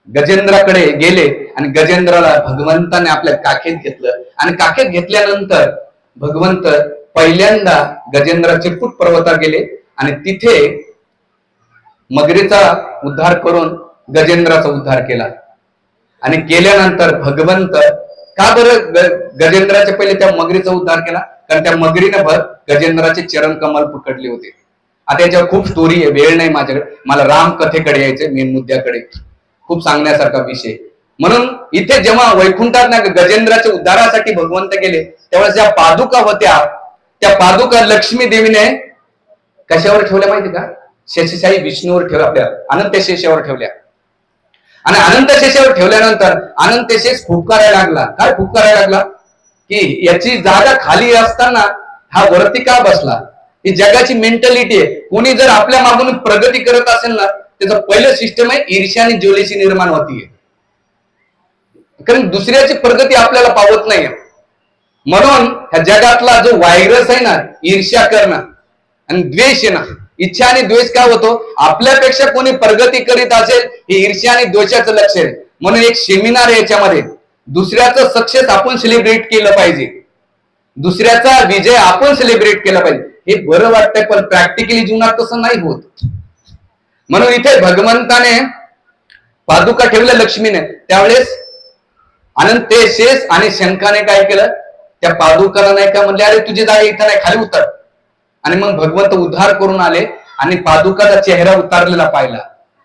गजेंद्राकडे गेले आणि गजेंद्राला भगवंताने आपल्या काखेत घेतलं आणि काखेत घेतल्यानंतर भगवंत पहिल्यांदा गजेंद्राचे फूट पर्वतावर गेले आणि तिथे मगरीचा उद्धार करून गजेंद्राचा उद्धार केला. आणि केल्यानंतर भगवंत का बरं गजेंद्राच्या पहिले त्या मगरीचा उद्धार केला? कारण त्या मगरीने गजेंद्राचे चरण कमल पकडले होते. आता याच्यावर खूप स्टोरी आहे, वेळ नाही माझ्याकडे. मला राम कथेकडे यायचंय, मेन मुद्द्याकडे. खूप सांगण्यासारखा विषय. म्हणून इथे जेव्हा वैकुंठात ना गजेंद्राच्या उद्धारासाठी भगवंत गेले त्यावेळेस ज्या पादुका होत्या त्या पादुका लक्ष्मी देवीने कशावर ठेवल्या माहिती का? शेषशाही विष्णूवर ठेवल्या, आपल्या अनंत शेषावर ठेवल्या. आणि अनंत शेषावर ठेवल्यानंतर अनंत शेष फुफकारायला लागला. काय फुफकारायला लागला? की याची जागा खाली असताना हा वरती का बसला? ही जगाची मेंटॅलिटी आहे. कोणी जर आपल्या मागून प्रगती करत असेल ना त्याचं पहिलं सिस्टम आहे ईर्ष्या आणि ज्वेलशी निर्माण होतीये. कारण दुसऱ्याची प्रगती आपल्याला पावत नाही. म्हणून ह्या जगातला जो व्हायरस आहे ना ईर्ष्या करणं आणि द्वेष आहे ना, इच्छा आणि द्वेष काय होतो? आपल्यापेक्षा कोणी प्रगती करीत असेल हे ईर्ष्या आणि द्वेषाचं लक्ष आहे. म्हणून एक सेमिनार आहे याच्यामध्ये, दुसऱ्याचं सक्सेस आपण सेलिब्रेट केलं पाहिजे, दुसऱ्याचा विजय आपण सेलिब्रेट केला पाहिजे. हे बरं वाटतंय पण प्रॅक्टिकली जीवनात तसं नाही होत. म्हणून इथे भगवंताने पादुका ठेवल्या लक्ष्मीने. त्यावेळेस अनंतेशेष आणि शंखाने काय केलं? त्या पादुकाला नाही का म्हणले अरे तुझी जागा इथं नाही, खाली उतर. आणि मग भगवंत उद्धार करून आले आणि पादुकाचा चेहरा उतारलेला पाहिला.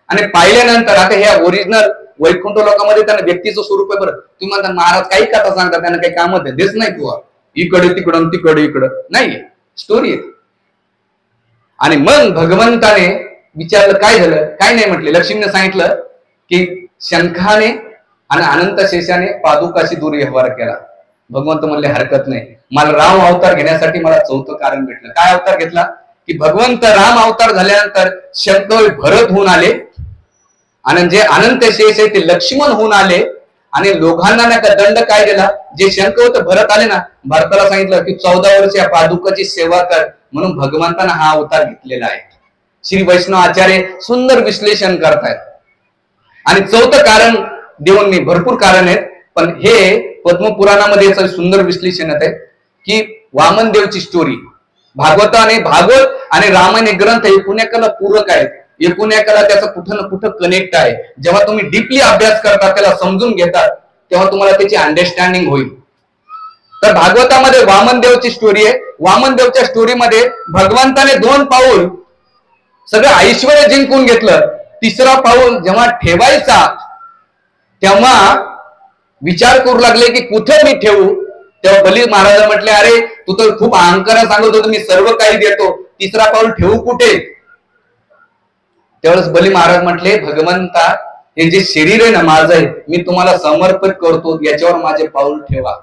आणि पाहिल्यानंतर आता ह्या ओरिजिनल वैकुंठ लोकांमध्ये त्यांना व्यक्तीचं स्वरूप आहे. बरं तुम्ही म्हणता महाराज काही कथा सांगतात, त्यांना काही काम देच नाही किंवा इकडे तिकडं तिकडे इकडं नाही, स्टोरी आहे. आणि मग भगवंताने विचारलं काय झालं? काय नाही म्हटले. लक्ष्मीने सांगितलं की शंखाने आणि अनंत शेषाने पादुकाशी दुर्व्यवहार केला. भगवंत म्हणले हरकत नाही, मला राम अवतार घेण्यासाठी मला चौथं कारण भेटलं. काय अवतार घेतला? की भगवंत राम अवतार झाल्यानंतर शंख भरत होऊन आले आणि जे अनंत शेष आहे ते लक्ष्मण होऊन आले. आणि लोकांना ना दंड काय दिला? जे शंख होतं भरत आले ना, भरताला सांगितलं की 14 वर्ष या पादुकाची सेवा कर. म्हणून भगवंतानं हा अवतार घेतलेला आहे. श्री वैष्णव आचार्य सुंदर विश्लेषण करतायत. आणि चौथं कारण देऊन मी, भरपूर कारण आहेत पण हे पद्मपुराणामध्ये याचं सुंदर विश्लेषण आहे की वामन देवची स्टोरी भागवत आणि रामायण ग्रंथ एकूण पूरक आहेत. एकूण त्याचा कुठं ना कुठं कनेक्ट आहे. जेव्हा तुम्ही डीपली अभ्यास करता, त्याला समजून घेतात, तेव्हा तुम्हाला त्याची अंडरस्टँडिंग होईल. तर भागवतामध्ये वामन देवची स्टोरी आहे. वामन देवच्या स्टोरीमध्ये भगवंताने 2 पाऊल सगळं ऐश्वर्य जिंकून घेतलं. तिसरा पाऊल जेव्हा ठेवायचा तेव्हा विचार करू लागले की कुठे मी ठेवू. तेव्हा बली महाराज म्हटले अरे तू तर खूप अहंकाराने सांगत होतो मी सर्व काही देतो, तिसरा पाऊल ठेवू कुठे? त्यावेळेस बली महाराज म्हटले भगवंता हे जे शरीर आहे ना माझं आहे, मी तुम्हाला समर्पित करतो, याच्यावर माझे पाऊल ठेवा.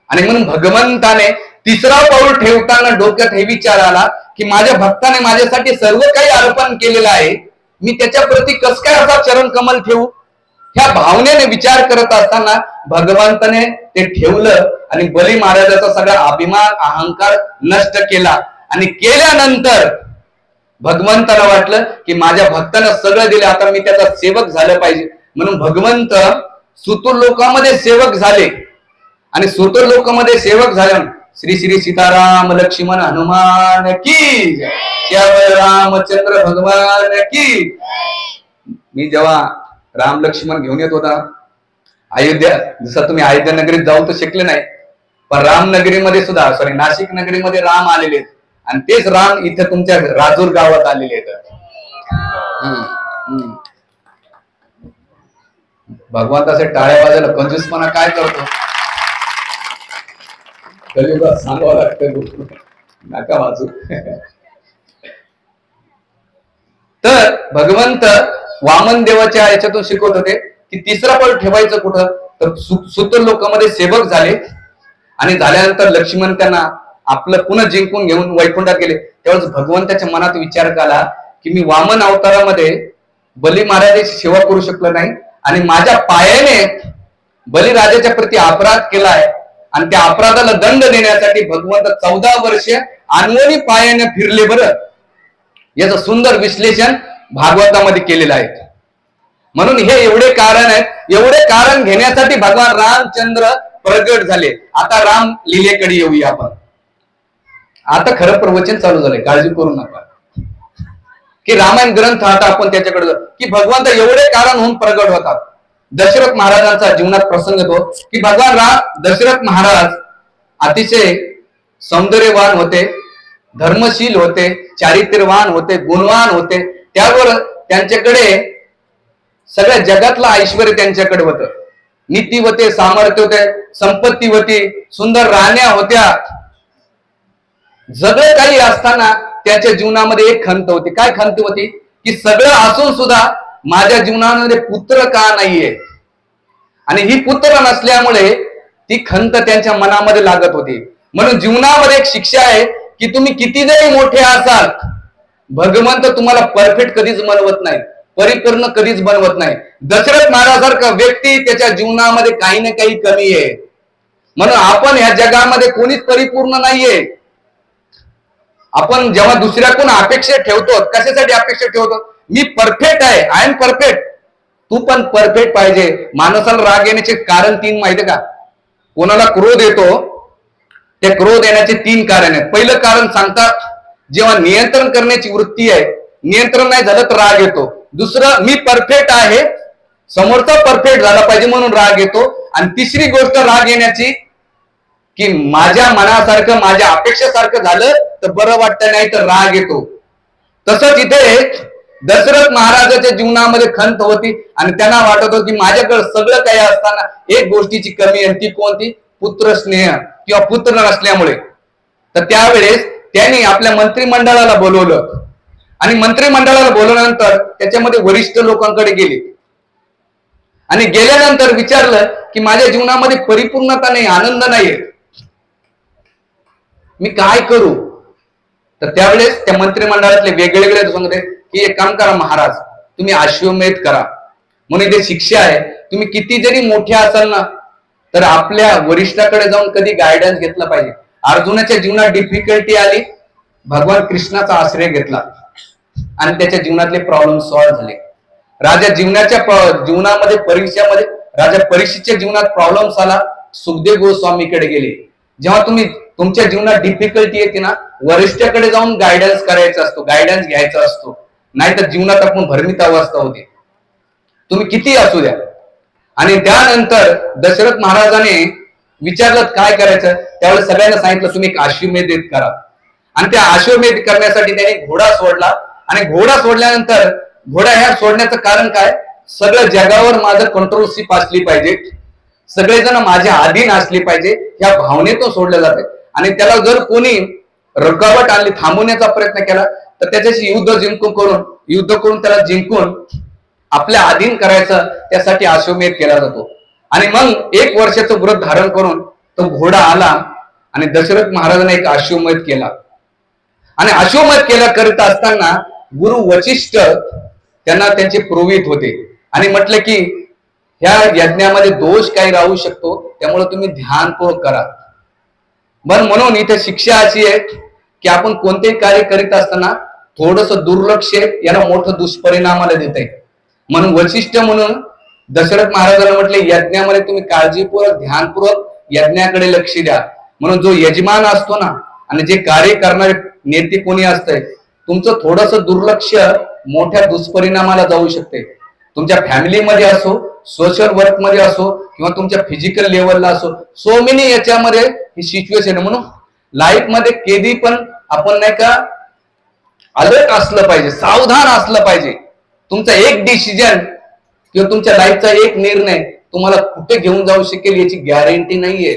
आणि म्हणून भगवंताने तिसरा पाऊल ठेवताना डोक्यात हे विचार आला की माझ्या भक्ताने माझ्यासाठी सर्व काही अर्पण केलेलं आहे, मी त्याच्या प्रती कस काय असा चरण कमल ठेवू? ह्या भावनेने विचार करत असताना भगवंताने ते ठेवलं आणि बली महाराजाचा सगळा अभिमान अहंकार नष्ट केला. आणि केल्यानंतर भगवंताला वाटलं की माझ्या भक्तानं सगळं दिलं, आता मी त्याचा सेवक झालं पाहिजे. म्हणून भगवंत सुतूर लोकांमध्ये सेवक झाले. आणि सुतूर लोकांमध्ये सेवक झाल्यानं श्री श्री सीताराम लक्ष्मण हनुमान की जय, रामचंद्र भगवान की. मी जेव्हा राम लक्ष्मण घेऊन येत होता अयोध्या, जसं तुम्ही अयोध्या नगरीत जाऊ तर शिकले नाही, पण राम नगरीमध्ये सुद्धा नाशिक नगरीमध्ये राम आलेले. आणि तेच राम इथे तुमच्या राजूर गावात आलेले आहेत. भगवंताचे टाळ्या वाजायला कंजूसपणा काय करतो, कलियुगात सांगावं लागतं, नका वाजू. तर भगवंत वामन देवाच्या याच्यातून शिकवत होते की तिसरा पळ ठेवायचं कुठं, तर सूत लोकांमध्ये सेवक झाले आणि झाल्यानंतर लक्ष्मण त्यांना आपलं पुन्हा जिंकून घेऊन वैकुंठात गेले. त्यावेळेस भगवंताच्या मनात विचार केला की मी वामन अवतारामध्ये बली महाराजाची सेवा करू शकलो नाही आणि माझ्या पायाने बलिराजाच्या प्रती अपराध केलाय आणि त्या अपराधाला दंड देण्यासाठी भगवंत 14 वर्ष अनवणी पायाने फिरले. बरं, याचं सुंदर विश्लेषण भागवतामध्ये केलेलं आहे. म्हणून हे एवढे कारण आहेत, एवढे कारण घेण्यासाठी भगवान रामचंद्र प्रगट झाले. आता राम लीलेकडे येऊया आपण. आता खरं प्रवचन चालू झालंय, काळजी करू नका की रामायण ग्रंथ आता आपण त्याच्याकडे की भगवंत एवढे कारण होऊन प्रगट होतात. दशरथ महाराजांचा जीवनात प्रसंग येतो की भगवान दशरथ महाराज अतिशय सौंदर्यवान होते, धर्मशील होते, चारित्र्यवान होते, गुणवान होते. त्यावर त्यांच्याकडे सगळ्या जगातलं ऐश्वर त्यांच्याकडे होतं. नीती होते, सामर्थ्य होते, संपत्ती होती, सुंदर राण्या होत्या. सगळं काही असताना त्याच्या जीवनामध्ये एक खंत होती. काय खंत होती की सगळं असून सुद्धा माझ्या जीवनामध्ये पुत्र का नाहीये, आणि ही पुत्र नसल्यामुळे ती खंत त्यांच्या मनामध्ये लागत होती. म्हणून जीवनामध्ये एक शिक्षा आहे की तुम्ही किती जरी मोठे असाल, भगवंत तुम्हाला परफेक्ट कधीच बनवत नाही, परिपूर्ण कधीच बनवत नाही. दशरथ महाराजासारखा व्यक्ती त्याच्या जीवनामध्ये काही ना काही कमी आहे. म्हणून आपण ह्या जगामध्ये कोणीच परिपूर्ण नाहीये. आपण जेव्हा दुसऱ्याकडून अपेक्षा ठेवतो, कशासाठी अपेक्षा ठेवतो, मी परफेक्ट आहे, आय एम परफेक्ट, तू पण परफेक्ट पाहिजे. माणसाला राग येण्याचे कारण 3 माहिती का? कोणाला क्रोध येतो, त्या क्रोध येण्याचे 3 कारण आहेत. पहिलं कारण सांगतात, जेव्हा नियंत्रण करण्याची वृत्ती आहे, नियंत्रण नाही झालं तर राग येतो. दुसरं, मी परफेक्ट आहे, समोरचा परफेक्ट झाला पाहिजे म्हणून राग येतो. आणि तिसरी गोष्ट राग येण्याची की माझ्या मनासारखं, माझ्या अपेक्षेसारखं झालं तर बरं वाटतं, नाही तर राग येतो. तसंच इथे दशरथ महाराजाच्या जीवनामध्ये खंत होती आणि त्यांना वाटत होतं की माझ्याकडे सगळं काही असताना एक गोष्टीची कमी आहे, ती कोणती? पुत्र स्नेह किंवा पुत्र नसल्यामुळे. तर त्यावेळेस त्यांनी आपल्या मंत्रिमंडळाला बोलवलं आणि मंत्रिमंडळाला बोलवल्यानंतर त्याच्यामध्ये वरिष्ठ लोकांकडे गेले आणि गेल्यानंतर विचारलं की माझ्या जीवनामध्ये परिपूर्णता नाही, आनंद नाहीये, मी काय करू? तर त्यावेळेस त्या मंत्रिमंडळातले वेगवेगळे सांगते की एक काम करा महाराज, तुम्ही अश्वमेध करा. म्हणून ते शिक्षा आहे. तुम्ही किती जरी मोठे असाल ना, तर आपल्या वरिष्ठाकडे जाऊन कधी गायडन्स घेतला पाहिजे. अर्जुनाच्या जीवनात डिफिकल्टी आली, भगवान कृष्णाचा आश्रय घेतला आणि त्याच्या जीवनातले प्रॉब्लेम सॉल्व्ह झाले. राजा जीवनामध्ये परीक्षामध्ये राजा परीक्षेच्या जीवनात प्रॉब्लेम्स आला, सुखदेव गोस्वामीकडे गेले. जेव्हा तुम्ही तुमच्या जीवनात डिफिकल्टी येते ना, वरिष्ठाकडे जाऊन गायडन्स करायचा असतो, गायडन्स घ्यायचा असतो, नाहीतर जीवनात आपण भरमित अवस्था होते. तुम्ही किती असू द्या. आणि त्यानंतर दशरथ महाराजाने विचारलं काय करायचं, त्यावेळेस सगळ्यांना सांगितलं तुम्ही एक अश्वमेध करा. आणि त्या अश्वमेध करण्यासाठी त्याने घोडा सोडला आणि घोडा सोडल्यानंतर घोडा ह्या सोडण्याचं कारण काय, सगळं जगावर माझं कंट्रोलशिप असली पाहिजे, सगळेजण माझ्या अधीन असले पाहिजे, या भावनेतून सोडलं जाते. आणि त्याला जर कोणी रुकावट आणली, थांबवण्याचा प्रयत्न केला, तर त्याच्याशी युद्ध करून त्याला जिंकून आपल्या अधीन करायचं, त्यासाठी अश्वमेध केला जातो. आणि मग 1 वर्षाचं व्रत धारण करून तो घोडा आला आणि दशरथ महाराजांनी एक अश्वमेध केला. आणि अश्वमेध केला करीत असताना गुरु वशिष्ठ त्यांना त्यांचे पुरोहित होते आणि म्हटले की ह्या यज्ञामध्ये दोष काही राहू शकतो, त्यामुळे तुम्ही ध्यानपूर्वक करा. म्हणून इथे शिक्षा अशी आहे की आपण कोणतेही कार्य करीत असताना थोडस दुर्लक्ष याला मोठं दुष्परिणामाला देत आहे. म्हणून वैशिष्ट्य म्हणून दशरथ महाराजांना म्हटले यज्ञामध्ये तुम्ही काळजीपूर्वक ध्यानपूर्वक यज्ञाकडे लक्ष द्या. म्हणून जो यजमान असतो ना आणि जे कार्य करणारे नेते कोणी असतंय, तुमचं थोडस दुर्लक्ष मोठ्या दुष्परिणामाला जाऊ शकते. तुमच्या फॅमिलीमध्ये असो, सोशल वर्क मध्ये असो किंवा तुमच्या फिजिकल लेवलला असो, सो मेनी याच्यामध्ये ही सिच्युएशन. म्हणून लाईफ मध्ये कधी पण आपण नाही का अलर्ट असलं पाहिजे, सावधान असलं पाहिजे. तुमचा एक डिसिजन किंवा तुमच्या लाईफचा एक निर्णय तुम्हाला कुठे घेऊन जाऊ शकेल याची गॅरंटी नाहीये.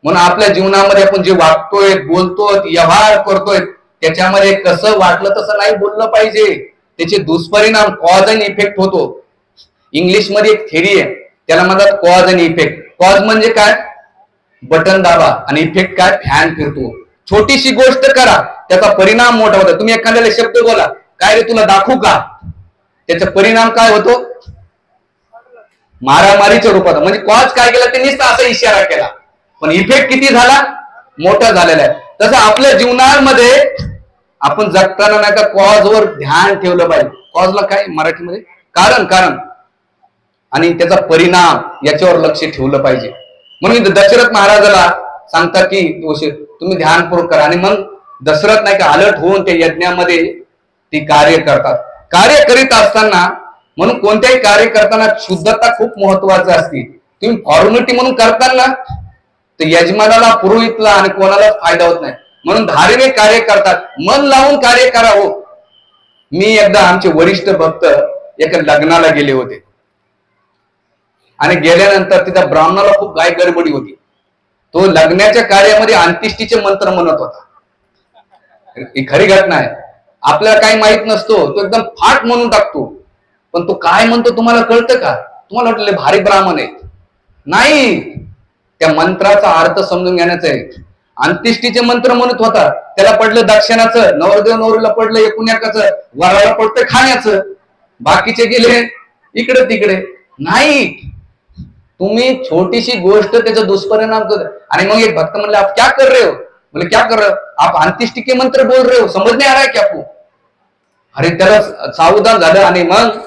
म्हणून आपल्या जीवनामध्ये आपण जे वागतोय, बोलतोय, व्यवहार करतोय त्याच्यामध्ये कसं वाटलं तसं नाही बोललं पाहिजे. त्याचे दुष्परिणाम कॉज अँड इफेक्ट होतो. इंग्लिश मध्ये एक थेरी आहे, त्याला म्हणतात कॉज अँड इफेक्ट. कॉज म्हणजे काय, बटन दाबा, आणि इफेक्ट काय, फॅन फिरतो. छोटीशी गोष्ट करा त्याचा परिणाम मोठा होतो. तुम्ही एखाद्याला शब्द बोला, काय रे तुला दाखवू का, त्याचा परिणाम काय होतो, मारामारीच्या रूपात. म्हणजे कॉज काय केला, त्यांनीच असा इशारा केला, पण इफेक्ट किती झाला, मोठा झालेला आहे. तसं आपल्या जीवनामध्ये आपण जगताना नाही का कॉजवर ध्यान ठेवलं पाहिजे. कॉजला काय मराठीमध्ये, कारण आणि त्याचा परिणाम याच्यावर लक्ष ठेवलं पाहिजे. म्हणून दशरथ महाराजाला सांगतात की तुम्ही ध्यानपूर्वक करा. आणि मग दशरथ नाही का अलर्ट होऊन त्या यज्ञामध्ये ती कार्य करतात. कार्य करीत असताना, म्हणून कोणत्याही कार्य करताना शुद्धता खूप महत्वाची असते. तुम्ही फॉर्मॅलिटी म्हणून करताना तर यजमानाला, पुरोहितला आणि कोणाला फायदा होत नाही. म्हणून धार्मिक कार्य करतात, मन लावून कार्य करा. हो, मी एकदा आमचे वरिष्ठ भक्त एका लग्नाला गेले होते आणि गेल्यानंतर तिथं ब्राह्मणाला खूप गाय गडबडी होती. तो लग्नाच्या कार्यामध्ये अंत्येष्टीचे मंत्र म्हणत होता. ही खरी घटना आहे. आपल्याला काही माहित नसतो, तो एकदम फाट म्हणून टाकतो, पण तो काय म्हणतो तुम्हाला कळतं का? तुम्हाला वाटलं भारी ब्राह्मण आहे, नाही. त्या मंत्राचा अर्थ समजून घेण्याचा आहे. अंत्येष्टीचे मंत्र म्हणत होता, त्याला पडलं दक्षिणाचं, नवरदेव नवरीला पडलं एकुण्याकाचं, वराला पडतं खाण्याचं, बाकीचे गेले इकडे तिकडे. नाही, तुम्ही छोटीशी गोष्ट त्याचा दुष्परिणाम करत. आणि मग एक भक्त म्हणले, आप क्या कर रहे हो? बोले क्या कर रहे हो? आप अंत्येष्टि के मंत्र बोल रहे हो, समझ नहीं आ रहा है क्या आपको? अरे त्याला सावधान झालं. आणि मग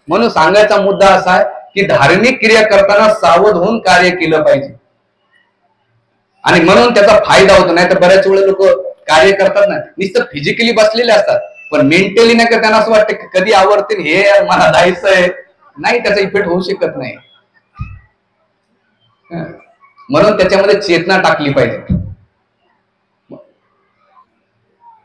म्हणून सांगायचा मुद्दा असा आहे की धार्मिक क्रिया करताना सावध होऊन कार्य केलं पाहिजे, आणि म्हणून त्याचा फायदा होतो. नाही तर बऱ्याच वेळा लोक कार्य करतात ना, नुसतं फिजिकली बसलेले असतात, पण मेंटली नाही का त्यांना असं वाटतं की कधी आवडते, हे मला जायचंय, नाही, त्याचा इफेक्ट होऊ शकत नाही. म्हणून त्याच्यामध्ये चेतना टाकली पाहिजे.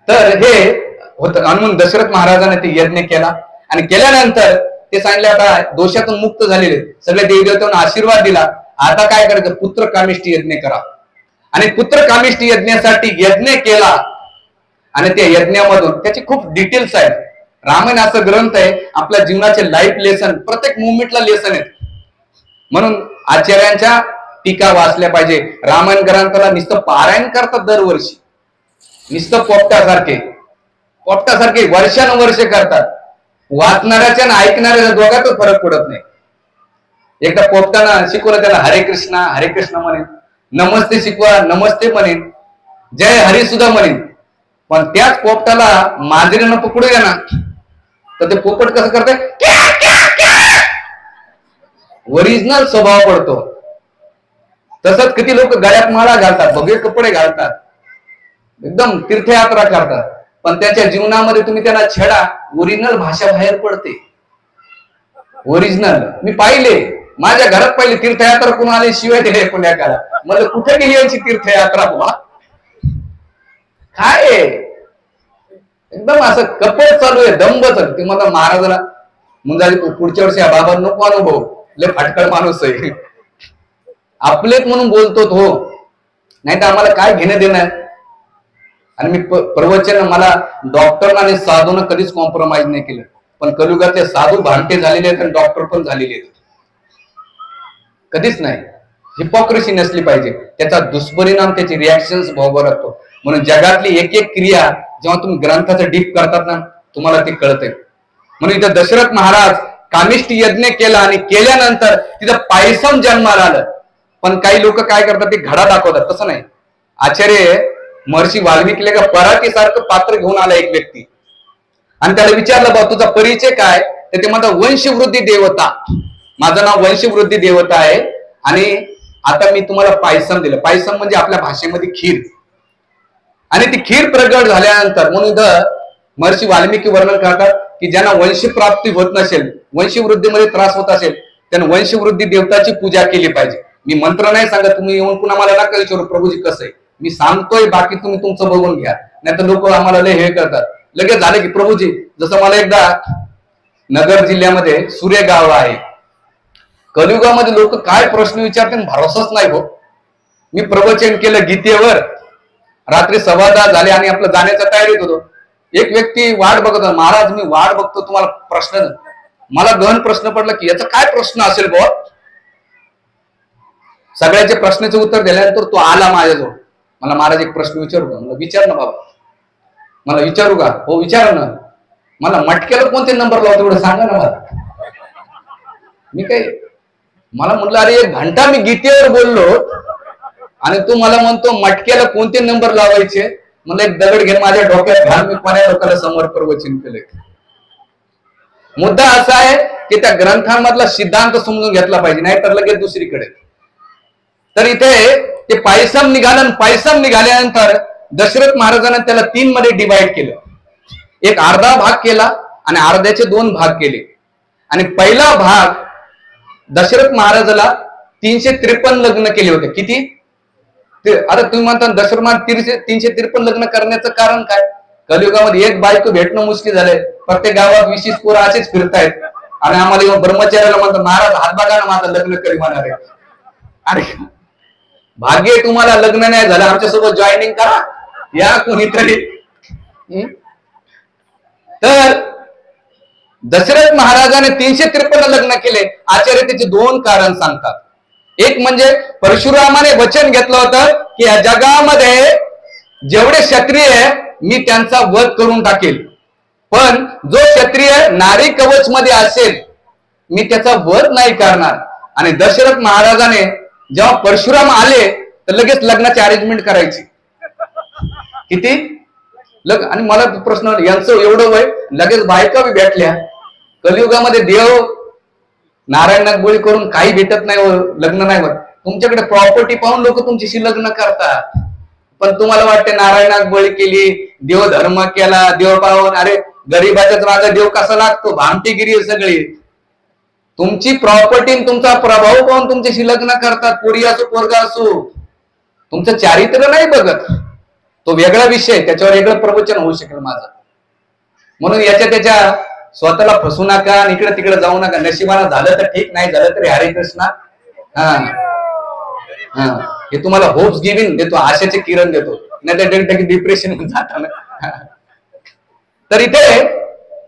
तर हे होतं. म्हणून दशरथ महाराजाने ते यज्ञ केला, आणि केल्यानंतर ते सांगितले आता दोषातून मुक्त झालेले सगळे देवदेवतांना आशीर्वाद दिला. आता काय करायचं, पुत्र कामिष्टी यज्ञ करा. आणि पुत्र कामिष्टी यज्ञासाठी यज्ञ केला, आणि त्या यज्ञामधून त्याची खूप डिटेल्स आहेत. रामायण असं ग्रंथ आहे, आपल्या जीवनाचे लाईफ लेसन, प्रत्येक मुवमेंटला लेसन आहेत. म्हणून आचार्यांच्या टीका वाचल्या पाहिजे. रामायण ग्रंथाला नुसतं पारायण करतात दरवर्षी, नुसतं पोपटासारखे वर्षानुवर्ष करतात. वाचणाऱ्याच्या आणि ऐकणाऱ्याच्या दोघातच फरक पडत नाही. एकदा पोपटानं शिकवलं त्याला हरे कृष्णा म्हणेन, नमस्ते शिकवा नमस्ते म्हणेन, जय हरी सुद्धा म्हणेन. पण त्याच पोपटाला मांजरीनं पकडूया ना, तर ते पोपट कसं करते, ओरिजिनल स्वभाव पडतो. तसंच किती लोक गळ्यात माळा घालतात, भगवे कपडे घालतात, एकदम तीर्थयात्रा करतात, पण त्याच्या जीवनामध्ये तुम्ही त्यांना छेडा, ओरिजिनल भाषा बाहेर पडते. ओरिजिनल मी पाहिले, माझ्या घरात पाहिले तीर्थयात्रा कोण आले शिवाय दिले पुण्याकाला, मला कुठे गेली यांची तीर्थयात्रा, काय एकदम असं कपड चालू आहे, दंब चालू. ते मला महाराजाला मुंजाली, पुढच्या वर्षी बाबा नको अनुभव, लय फाटकळ माणूस आहे, आपलेच म्हणून बोलतो हो, नाही तर आम्हाला काय घेणं देणं. आणि मी प्रवचन, मला डॉक्टरना आणि साधून कधीच कॉम्प्रोमाइज नाही केलं, पण कलियुगातले साधू भांडे झालेले आहेत आणि डॉक्टर पण झालेले आहेत, कधीच नाही. हिपोक्रेसी नसली पाहिजे, त्याचा दुष्परिणाम, त्याची रिॲक्शन्स भोगावं लागतो. म्हणून जगातली एक एक क्रिया जेव्हा तुम्ही ग्रंथाचं डीप करतात ना, तुम्हाला ते कळतंय. म्हणून इथं दशरथ महाराज कामिष्टी यज्ञ केला, आणि केल्यानंतर तिथं पायसम जन्माला आलं. पण काही लोक काय करतात, ते घडा दाखवतात, तसं नाही. आचार्य महर्षी वाल्मिकीला का परातीसारखं पात्र घेऊन आला एक व्यक्ती, आणि त्याला विचारलं, बा तुझा परिचय काय? तर ते म्हणतात वंशवृद्धी देवता, माझं नाव वंशवृद्धी देवता आहे, आणि आता मी तुम्हाला पायसम दिलं. पायसम म्हणजे आपल्या भाषेमध्ये खीर. आणि ती खीर प्रगट झाल्यानंतर, म्हणून महर्षी वाल्मिकी वर्णन करतात की ज्यांना वंशप्राप्ती होत नसेल, वंशवृद्धीमध्ये त्रास होत असेल, त्यांना वंशवृद्धी देवताची पूजा केली पाहिजे. मी मंत्र नाही सांगत, तुम्ही येऊन पुन्हा मला नका विचारू प्रभूजी कसं आहे, मी सांगतोय, बाकी तुम्ही तुमचं बघून घ्या. नाही तर लोक आम्हाला लय हे करतात. लगेच झालं की प्रभूजी, जसं मला एकदा नगर जिल्ह्यामध्ये सूर्य गाव आहे, कलियुगामध्ये लोक काय प्रश्न विचारते भरोसाच नाही हो. मी प्रवचन केलं गीतेवर, रात्री 10:15 झाले आणि आपलं जाण्याच्या तयारीत होतो. एक व्यक्ती वाट बघत होता, महाराज मी वाट बघतो तुम्हाला प्रश्न. मला गहन प्रश्न पडला की याचा काय प्रश्न असेल बुवा. सगळ्याचे प्रश्नाचे उत्तर दिल्यानंतर तो आला माझ्याजवळ. मला महाराज एक प्रश्न विचारू का? मला विचार ना बाबा. मला विचारू का? हो विचार ना. मला मटक्याला कोणते नंबर लावतो एवढं सांगा ना मला. मी काय, मला म्हटलं अरे 1 घंटा मी गीतेवर बोललो आणि तू मला म्हणतो मटक्याला कोणते नंबर लावायचे. मला एक दगड घेऊन माझ्या डोक्यात घाल, मी कोण्या लोकांना समोर प्रवचन केलंय. मुद्दा असा आहे की त्या ग्रंथांमधला सिद्धांत समजून घेतला पाहिजे, नाही तर लगेच दुसरीकडे. तर इथे ते पायसम निघालं, पायसम निघाल्यानंतर दशरथ महाराजांना त्याला 3 मध्ये डिवाइड केलं. एक अर्धा भाग केला आणि अर्ध्याचे 2 भाग केले. आणि पहिला भाग दशरथ महाराजाला 353 लग्न केले होते. किती? आता तुम्ही म्हणता दशरथ महाराज 353 लग्न करण्याचं कारण काय? कलियुगामध्ये एक बायको भेटणं मुश्किल झालंय. प्रत्येक गावात 20 पोरं असेच फिरतायत आणि आम्हाला ब्रह्मचार्याला म्हणतात महाराज हात बघा ना माझं लग्न करी म्हणणार आहे. अरे भाग्य तुम्हाला लग्न नाही झालं, आमच्यासोबत जॉईनिंग करा या कोणीतरी. तर दशरथ महाराजाने 353 लग्न केले. आचार्य त्याचे 2 कारण सांगतात. एक म्हणजे परशुरामाने वचन घेतलं होतं की या जगामध्ये जेवढे क्षत्रिय आहे मी त्यांचा वध करून टाकेल, पण जो क्षत्रिय नारी कवच मध्ये असेल मी त्याचा वध नाही करणार. आणि दशरथ महाराजाने जेव्हा परशुराम आले तर लगेच लग्नाची अरेंजमेंट करायची. किती लग्न? आणि मला प्रश्न, यांचं एवढं वय लगेच बायका बी भेटल्या. कलियुगामध्ये देव नारायणात बळी करून काही भेटत नाही, लग्न नाही होत. तुमच्याकडे प्रॉपर्टी पाहून लोक तुमच्याशी लग्न करतात, पण तुम्हाला वाटते नारायणात बळी केली, देव धर्म केला, देव पाहून. अरे गरीबाच्याच राजा देव कसा लागतो? भामटीगिरी सगळी. तुमची प्रॉपर्टी तुमचा प्रभाव पाहून तुमच्याशी लग्न करतात. पोरी असो पोरगा असो, तुमचं चारित्र्य नाही बघत. तो वेगळा विषय, त्याच्यावर वेगळं प्रवचन होऊ शकेल माझं. म्हणून त्याच्या स्वतःला फसू नका आणि इकडे तिकडे जाऊ नका. नशिबानं झालं तर ठीक, नाही झालं तरी हरे कृष्णा. हे तुम्हाला होप्स गिव्हिंग देतो, आशेचे किरण देतो, नाही तर डिप्रेशन जाताना. तर इथे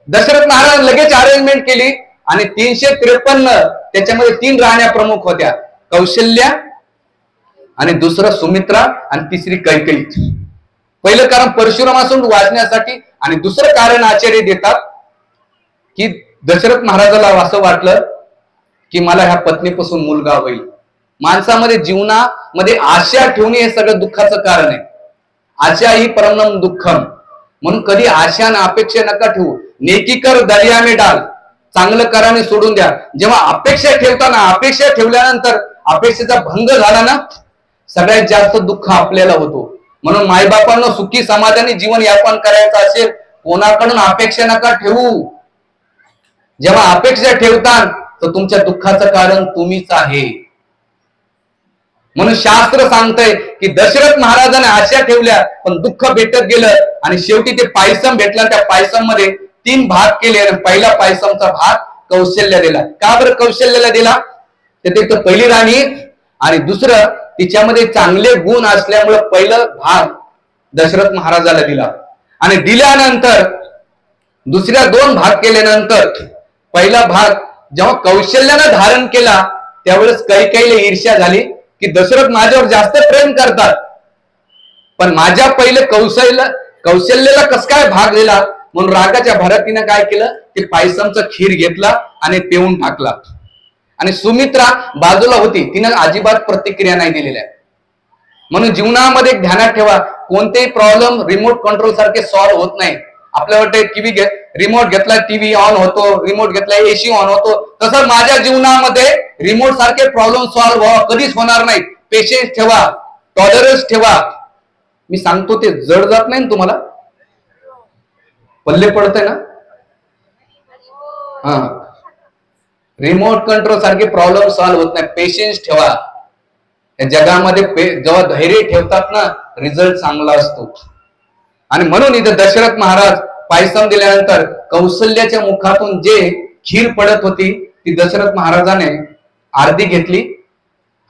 दशरथ महाराज लगेच अरेंजमेंट केली आणि 353 त्याच्यामध्ये 3 राण्या प्रमुख होत्या, कौशल्या आणि दुसरं सुमित्रा आणि तिसरी कैकेयी. पहिलं कारण परशुरामासून वाचण्यासाठी आणि दुसरं कारण आचार्य देतात की दशरथ महाराजाला असं वाटलं की मला ह्या पत्नीपासून मुलगा होईल. माणसामध्ये जीवनामध्ये आशा ठेवणे हे सगळं दुःखाचं कारण आहे. आशा ही परम दुःखम. म्हणून कधी आशा आणि अपेक्षा नका ठेवू. नेकी कर दर्या में डाल, चांगलं कराने सोडून द्या. जेव्हा अपेक्षा ठेवताना, अपेक्षा ठेवल्यानंतर अपेक्षेचा भंग झाला ना, सगळ्यात जास्त दुःख आपल्याला होतो. म्हणून मायबापांना सुखी समाधानी जीवन यापन करायचं असेल, कोणाकडून अपेक्षा नका ठेवू. जेव्हा अपेक्षा ठेवता तर तुमच्या दुःखाचं कारण तुम्हीच आहे. म्हणून शास्त्र सांगतंय की दशरथ महाराजाने आशा ठेवल्या पण दुःख भेटत गेलं आणि शेवटी ते पायसम भेटला. त्या पायसम मध्ये 3 भाग केले आणि पहिला पायसमचा भाग कौशल्या दिला. का बरं कौशल्याला दिला? ते पहिली राणी आणि दुसरं तिच्यामध्ये चांगले गुण असल्यामुळे पहिलं भाग दशरथ महाराजाला दिला. आणि दिल्यानंतर दुसऱ्या 2 भाग केल्यानंतर पहिला भाग जेव्हा कौशल्यानं धारण केला त्यावेळेस कैकेयीला ईर्ष्या झाली की दशरथ माझ्यावर जास्त प्रेम करतात, पण माझ्या पहिले कौशल्याला कस काय भाग दिला. म्हणून रागाच्या भरात तिनं काय केलं, ते पायसमचं खीर घेतला आणि पिऊन टाकला. आणि सुमित्रा बाजूला होती, तिनं अजिबात प्रतिक्रिया नाही दिलेल्या. म्हणून जीवनामध्ये ध्यानात ठेवा, कोणतेही प्रॉब्लेम रिमोट कंट्रोल सारखे सॉल्व्ह होत नाही. आपल्याला वाटतं टीव्ही रिमोट घेतला टीव्ही ऑन होतो, रिमोट घेतला एसी ऑन होतो. तसं माझ्या जीवनामध्ये रिमोट सारखे प्रॉब्लेम सॉल्व्ह व्हावा कधीच होणार नाही. पेशन्स ठेवा, टॉलरन्स ठेवा. मी सांगतो ते जड जात नाही तुम्हाला, पल्ले पडतंय ना. रिमोट कंट्रोल सारखे प्रॉब्लेम सॉल्व्ह होत नाही. पेशन्स ठेवा. या जगामध्ये जेव्हा धैर्य ठेवतात ना, रिझल्ट चांगला असतो. आणि म्हणून इथे दशरथ महाराज पायसम दिल्यानंतर कौशल्याच्या मुखातून जे खीर पडत होती ती दशरथ महाराजाने अर्धी घेतली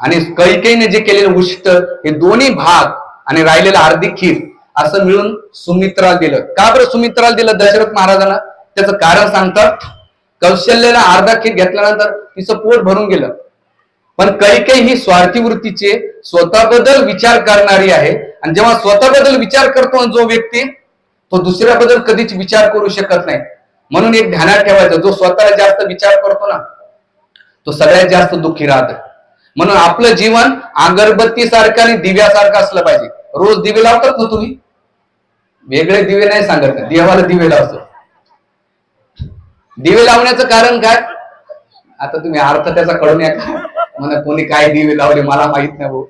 आणि कैकेयीने जे केलेलं उष्ट हे दोन्ही भाग आणि राहिलेलं अर्धी खीर असं मिळून सुमित्राला दिलं. का बरं सुमित्राला दिलं दशरथ महाराजांना? त्याचं कारण सांगतात. कौशल्याला अर्धा खीर घेतल्यानंतर तिचं पोट भरून गेलं, पण कैकेयी ही स्वार्थी वृत्तीचे स्वतःबद्दल विचार करणारी आहे आणि जेव्हा स्वतःबद्दल विचार करतो जो व्यक्ती तो दुसऱ्याबद्दल कधीच विचार करू शकत नाही. म्हणून एक ध्यानात ठेवायचं, जो स्वतःला जास्त विचार करतो ना तो सगळ्यात जास्त दुःखी राहतो. म्हणून आपलं जीवन अगरबत्ती सारखं आणि दिव्यासारखं असलं पाहिजे. रोज दिवे लावतात ना तुम्ही? वेगळे दिवे नाही सांगत, देवाला दिवे लावतो. दिवे लावण्याचं कारण काय? आता तुम्ही अर्थ त्याचा कळून या का म्हणा, कोणी काय दिवे लावले मला माहित नाही भाऊ.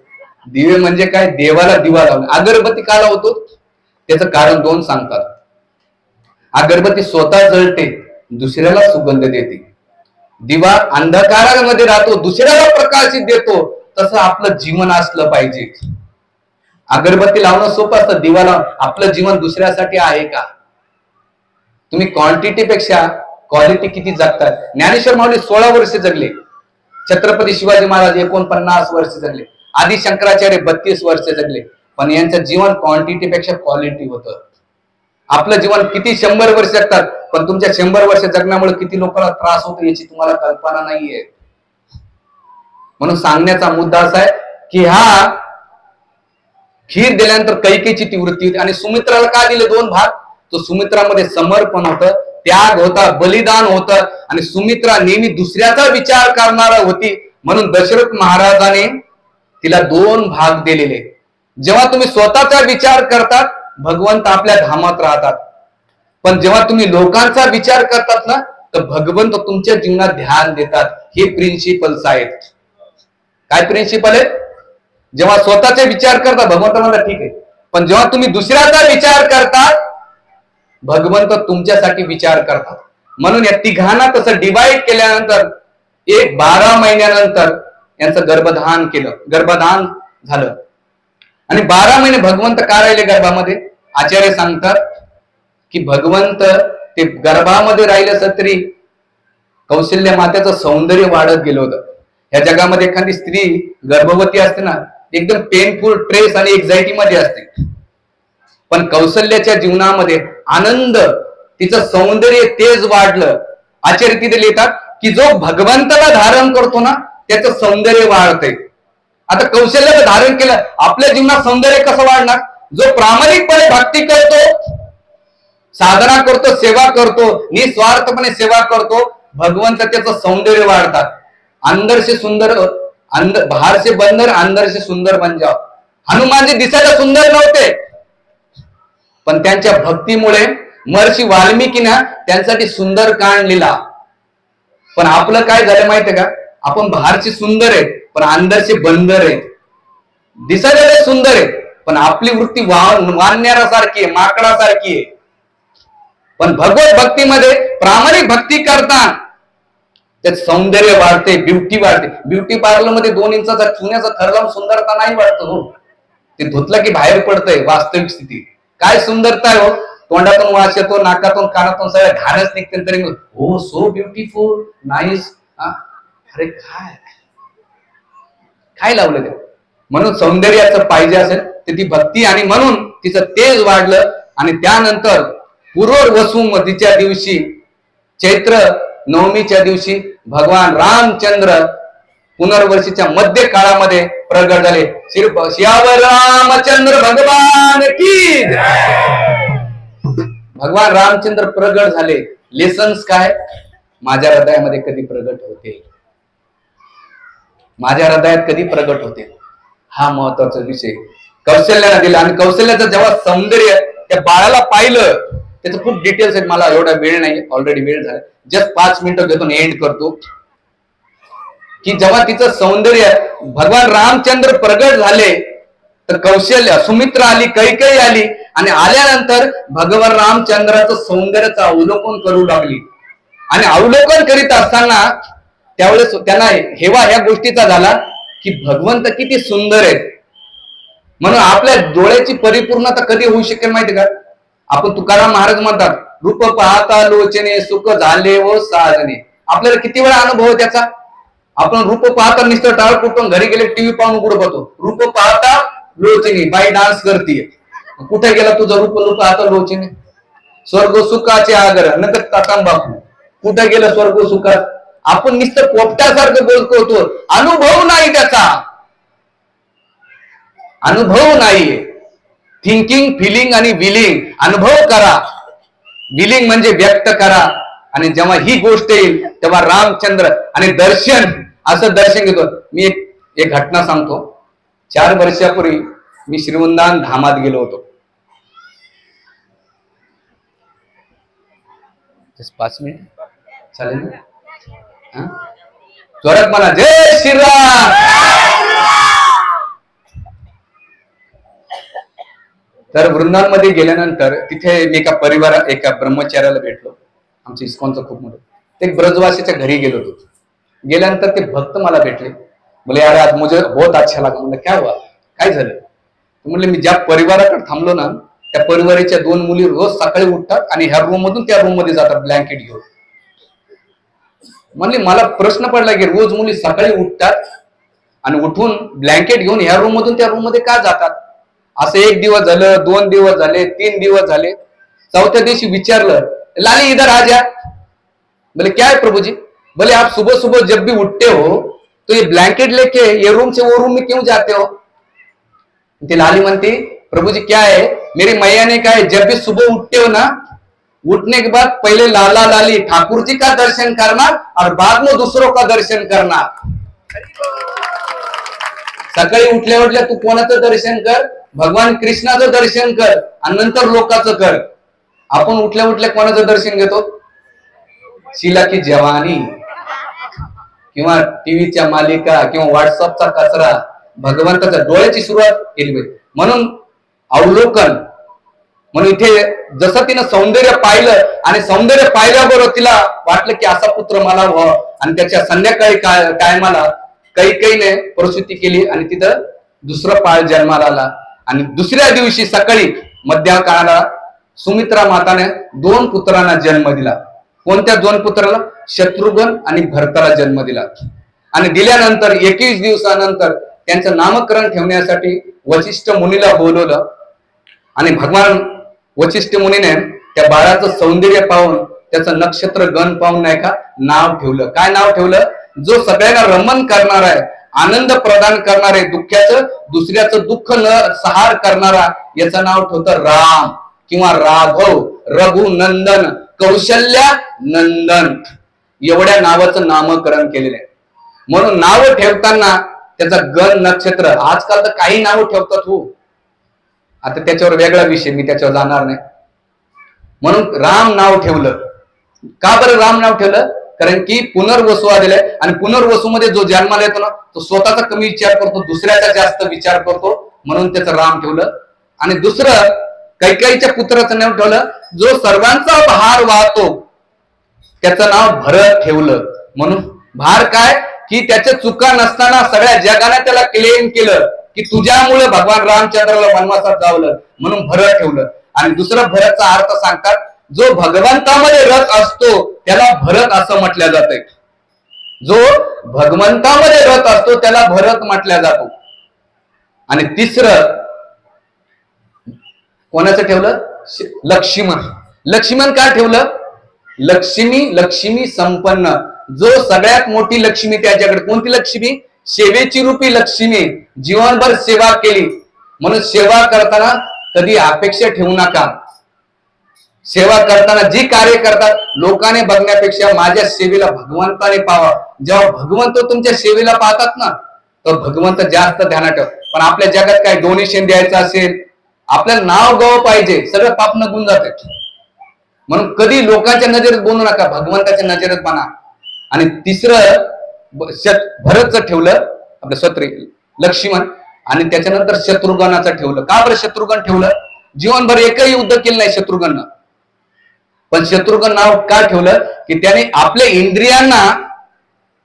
दिवे म्हणजे काय? देवाला दिवा लावणे. अगरबत्ती का लावतो त्याचं कारण दोन सांगतात. अगरबत्ती स्वतः जळते, दुसऱ्याला सुगंध देते. दिवा अंधकारामध्ये राहतो, दुसऱ्याला प्रकाशित देतो. तसं आपलं जीवन असलं पाहिजे. अगरबत्ती लावणं सोपं असतं, दिवा लावणं. आपलं जीवन दुसऱ्यासाठी आहे का? तुम्ही क्वांटिटी पेक्षा क्वालिटी किती जगतात? ज्ञानेश्वर माऊली 16 वर्ष जगले, छत्रपती शिवाजी महाराज 49 वर्ष जगले, आदि शंकराचार्य 32 वर्ष जगले, पण यांचं जीवन क्वांटिटी पेक्षा क्वालिटी होतं. आपलं जीवन किती 100 वर्ष जगतात, पण तुमच्या 100 वर्ष जगण्यामुळे किती लोकांना त्रास होतो याची तुम्हाला कल्पना नाहीये. म्हणून सांगण्याचा मुद्दा असा आहे की हा खीर दिल्यानंतर कैकेयीची ती वृत्ती होती. आणि सुमित्राला का दिले 2 भाग? तो सुमित्रामध्ये समर्पण होतं, त्याग होता, बलिदान होतं आणि सुमित्रा नेहमी दुसऱ्याचा विचार करणारा होती. म्हणून दशरथ महाराजाने तिला 2 भाग दिलेले. जेव्हा तुम्ही स्वतःचा विचार करतात भगवंत आपल्या धामात राहतात, पण जेव्हा तुम्ही लोकांचा विचार करतात ना तर भगवंत तुमच्या जीवनात ध्यान देतात. हे प्रिन्सिपल्स आहेत. काय प्रिन्सिपल आहेत? जेव्हा स्वतःचे विचार करता भगवंत म्हणतात ठीक आहे, पण जेव्हा तुम्ही दुसऱ्याचा विचार करतात भगवंत तुमच्यासाठी विचार करतात. म्हणून या तिघांना तसं डिवाइड केल्यानंतर 12 महिन्यानंतर यांचं गर्भधान केलं, गर्भधान झालं. आणि 12 महिने भगवंत का राहिले गर्भामध्ये? आचार्य सांगतात की भगवंत ते गर्भामध्ये राहिलं तरी कौशल्य मातेचं सौंदर्य वाढत गेलं होतं. या जगामध्ये एखादी स्त्री गर्भवती असते ना एकदम पेनफुल ट्रेस आणि एक्झायटी मध्ये असते, पण कौशल्याच्या जीवनामध्ये आनंद, तिचं सौंदर्य तेज वाढलं. आचार्य तिथे लिहितात की जो भगवंताला धारण करतो ना त्याचं सौंदर्य वाढतंय. आता कौशल्याला धारण केलं, आपल्या जीवनात सौंदर्य कसं वाढणार? जो प्रामाणिकपणे भक्ती करतो, साधना करतो, सेवा करतो, निस्वार्थपणे सेवा करतो, भगवंत त्याचं सौंदर्य वाढतात. अंदर से सुंदर, बाहर से बंदर अंदर से सुंदर बन जाओ. हनुमानजी दिसायला सुंदर नव्हते, पण त्यांच्या भक्तीमुळे महर्षी वाल्मिकीने त्यांच्यासाठी सुंदर कांड लिहिला. पण आपलं काय झालं माहितीये का? आपण बाहेरचे सुंदर आहे पण अंदरचे बंदर आहे. दिसायला सुंदर आहे पण आपली वृत्ती वानण्यासारखी आहे, माकडासारखी आहे. पण भगवत भक्तीमध्ये प्रामाणिक भक्ती करता त्यात सौंदर्य वाढते, ब्युटी वाढते. ब्युटी पार्लर मध्ये 2 इंचाचा चुन्याचा थर लावून सुंदरता नाही वाढत हो, ते धुतलं की बाहेर पडतंय वास्तविक स्थिती. काय सुंदरता आहे हो? तोंडातून वास येतो, नाकातून कानातून सगळं घाणच निघते तरी हो सो ब्युटिफुल नाईस. अरे काय काय लावलं ते? म्हणून सौंदर्याचं पाहिजे असेल तर ती भक्ती, आणि म्हणून तिचं तेज वाढलं. आणि त्यानंतर पुनर्वसुमतीच्या दिवशी, चैत्र नवमीच्या दिवशी भगवान रामचंद्र पुनर्वशीच्या मध्य काळामध्ये प्रगट झाले. सियावर रामचंद्र भगवान की. भगवान रामचंद्र प्रगट झाले. लेसन्स काय? माझ्या हृदयामध्ये कधी प्रगट होते, माझ्या हृदयात कधी प्रगट होते, हा महत्वाचा विषय कौशल्याला दिला. आणि कौशल्याचं जेव्हा सौंदर्य त्या बाळाला पाहिलं, त्याचं खूप डिटेल्स आहेत, मला एवढा वेळ नाही, ऑलरेडी वेळ झाला, जस्ट 5 मिनिटं घेतो एंड करतो. की जेव्हा तिचं सौंदर्य भगवान रामचंद्र प्रगट झाले तर कौशल्य, सुमित्रा आली, कैकेयी आली, आणि आल्यानंतर भगवान रामचंद्राचं सौंदर्याचं अवलोकन करू लागली. आणि अवलोकन करीत असताना त्यावेळेस त्यांना हेवा ह्या गोष्टीचा झाला की भगवंत किती सुंदर आहेत. म्हणून आपल्या डोळ्याची परिपूर्णता कधी होऊ शकेल माहिती का? आपण तुकाराम महाराज म्हणतात, रूप पाहता लोचने सुख झाले व साजने. आपल्याला किती वेळा अनुभव आहे त्याचा. आपण रूप पाहता नुसतं टाळ कुठून घरी गेले टीव्ही पाहून उघड बघतो. रूप पाहता लोचने, बाई डान्स करते. कुठे गेला तुझं रूप पाहता लोचने. स्वर्ग सुखाचे आग्रह नंतर तंबाखू. कुठे गेलं स्वर्ग सुखात. आपण नुसतं पोपट्यासारखं बोलतो, अनुभव नाही त्याचा. अनुभव नाहीये. थिंकिंग, फिलिंग आणि विलिंग. अनुभव करा. विलिंग म्हणजे व्यक्त करा. आणि जेव्हा ही गोष्ट येईल तेव्हा रामचंद्र आणि दर्शन, असं दर्शन घेतो. मी एक घटना सांगतो. 4 वर्षापूर्वी मी श्रीवृंदावन धामात गेलो होतो. 5 मिनिट चालेल ना. जोरात म्हणा जय श्रीराम. तर वृंदावन मध्ये गेल्यानंतर तिथे मी एका ब्रह्मचार्याला भेटलो. आमच्या इस्कॉनचं खूप मोठं. ते ब्रजवासीच्या घरी गेलो होतो. गेल्यानंतर ते भक्त मला भेटले. बोले यार आज मुझे बहुत अच्छा लगा. म्हणलं काय हुआ, काय झालं. म्हणले मी ज्या परिवाराकडे थांबलो ना त्या परिवाराच्या 2 मुली रोज सकाळी उठतात आणि ह्या रूम मधून त्या रूम मध्ये जातात ब्लँकेट घेऊन. म्हणले मला प्रश्न पडला की रोज मुली सकाळी उठतात आणि उठून ब्लँकेट घेऊन ह्या रूम मधून त्या रूम मध्ये का जातात. असं 1 दिवस झालं, 2 दिवस झाले, 3 दिवस झाले. 4थ्या दिवशी विचारलं, लाली इधर आ जा. बोले क्या है प्रभु जी. बोले आप सुबह सुबह जब भी उठते हो तो ये ब्लैंकेट लेके ये रूम से वो रूम में क्यों जाते हो. ते लाली म्हणते प्रभु जी क्या है, मेरी मैया ने कहा है जब भी सुबह उठते हो ना, उठने के बाद पहले लाला लाली ठाकुर जी का दर्शन करना और बाद में दूसरों का दर्शन करना. सकाळी उठल्या उठल्या तू कोणाचं दर्शन कर, भगवान कृष्णाचं दर्शन कर आणि नंतर लोकांचं कर. आपण उठल्या उठल्या कोणाचं दर्शन घेतो. शीला की जवानी किंवा टीव्हीच्या मालिका किंवा व्हॉट्सअपचा कचरा. भगवंताच्या डोळ्याची सुरुवात केली पाहिजे. म्हणून अवलोकन. म्हणून इथे जसं तिनं सौंदर्य पाहिलं आणि सौंदर्य पाहिल्याबरोबर तिला वाटलं की असा पुत्र मला व्हावा. आणि त्याच्या संध्याकाळी टायमाला कैकेयीने प्रसूती केली आणि तिथं दुसरं बाळ जन्माला आला. आणि दुसऱ्या दिवशी सकाळी मध्या काळाला सुमित्रा माताने 2 पुत्रांना जन्म दिला. कोणत्या 2 पुत्राला. शत्रुघ्न आणि भरताला जन्म दिला. आणि दिल्यानंतर 21 दिवसानंतर त्यांचं नामकरण ठेवण्यासाठी वशिष्ठ मुनीला बोलवलं. आणि भगवान वशिष्ठ मुनीने त्या बाळाचं सौंदर्य पाहून त्याचं नक्षत्र गण पाहून नाही का नाव ठेवलं. काय नाव ठेवलं. जो सगळ्यांना रमण करणार आहे, आनंद प्रदान करणारे, दुःख्याचं दुसऱ्याचं दुःख न सहार करणारा, याचं नाव ठेवतं राम किंवा राघव, रघुनंदन, कौशल्या नंदन. एवढ्या नावाचं नामकरण केलेलं आहे. म्हणून नाव ठेवताना त्याचा गण नक्षत्र. आजकाल तर काही नाव ठेवतात हो. आता त्याच्यावर वेगळा विषय, मी त्याच्यावर जाणार नाही. म्हणून राम नाव ठेवलं. का बरं राम नाव ठेवलं. कारण की पुनर्वसू आलेला आहे आणि पुनर्वसूमध्ये जो जन्माला येतो ना तो स्वतःचा कमी विचार करतो, दुसऱ्याचा जास्त विचार करतो. म्हणून त्याचं राम ठेवलं. आणि दुसरं कैकेयीच्या पुत्राचं नाव ठेवलं. जो सर्वांचा भार वाहतो त्याचं नाव भरत ठेवलं. म्हणून भार काय की त्याच्या चुका नसताना सगळ्या जगाने त्याला क्लेम केलं की तुझ्यामुळे भगवान रामचंद्राला वनवासात जावलं, म्हणून भरत ठेवलं. आणि दुसरं भरतचा अर्थ सांगतात, जो भगवंतामध्ये रत असतो त्याला भरत असं म्हटलं जातंय. जो भगवंतामध्ये रत असतो त्याला भरत म्हटल्या जातो. आणि तिसरं कोणाचं ठेवलं. लक्ष्मण. लक्ष्मण काय ठेवलं. लक्ष्मी संपन्न. जो सगळ्यात मोठी लक्ष्मी त्याच्याकडे. कोणती लक्ष्मी. सेवेची रूपी लक्ष्मी. जीवनभर सेवा केली. म्हणून सेवा करताना कधी अपेक्षा ठेवू नका. सेवा करताना जी कार्य करतात लोकांनी बघण्यापेक्षा माझ्या सेवेला भगवंताने पाहावा. जेव्हा भगवंत तुमच्या सेवेला पाहतात ना तर भगवंत जास्त ध्यानात ठेव. पण आपल्या जगात काय डोनेशन द्यायचं असेल, आपल्याला नाव गाव पाहिजे, सगळं पाप निघून जाते. म्हणून कधी लोकांच्या नजरेत बोलू नका, भगवंताच्या नजरेत बना. आणि तिसरं भरतचं ठेवलं आपलं स्वत्री लक्ष्मण. आणि त्याच्यानंतर शत्रुघ्नाचं ठेवलं. का बरं शत्रुघ्न ठेवलं. जीवनभर एकही युद्ध केलं नाही शत्रुघ्न. पण शत्रुघ्न नाव का ठेवलं की त्याने आपल्या इंद्रियांना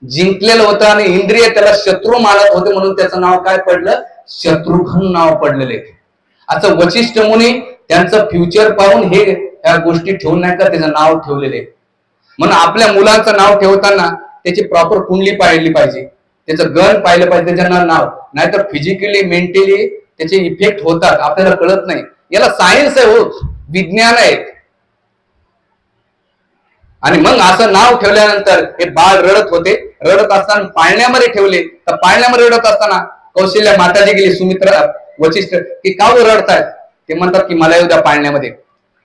जिंकलेलं होतं आणि इंद्रिय त्याला शत्रू मानत होते. म्हणून त्याचं नाव काय पडलं. शत्रुघ्न नाव पडलेले. असं वशिष्ठ मुनी त्यांचं फ्युचर पाहून हे ह्या गोष्टी ठेवून नाही का त्याचं नाव ठेवलेले. म्हणून आपल्या मुलांचं नाव ठेवताना त्याची प्रॉपर कुंडली पाहिली पाहिजे, त्याचं गण पाहिलं पाहिजे, त्याचं नाव. नाहीतर फिजिकली मेंटली त्याचे इफेक्ट होतात, आपल्याला कळत नाही. याला सायन्स आहे हो, विज्ञान आहे. आणि मग असं नाव ठेवल्यानंतर हे बाळ रडत होते. रडत असताना पाळण्यामध्ये ठेवले, तर पाळण्यामध्ये रडत असताना कौशल्या माताजी गेली, सुमित्रा वशिष्ठ की का रडतायत. ते म्हणतात की मला येऊ द्या पाळण्यामध्ये.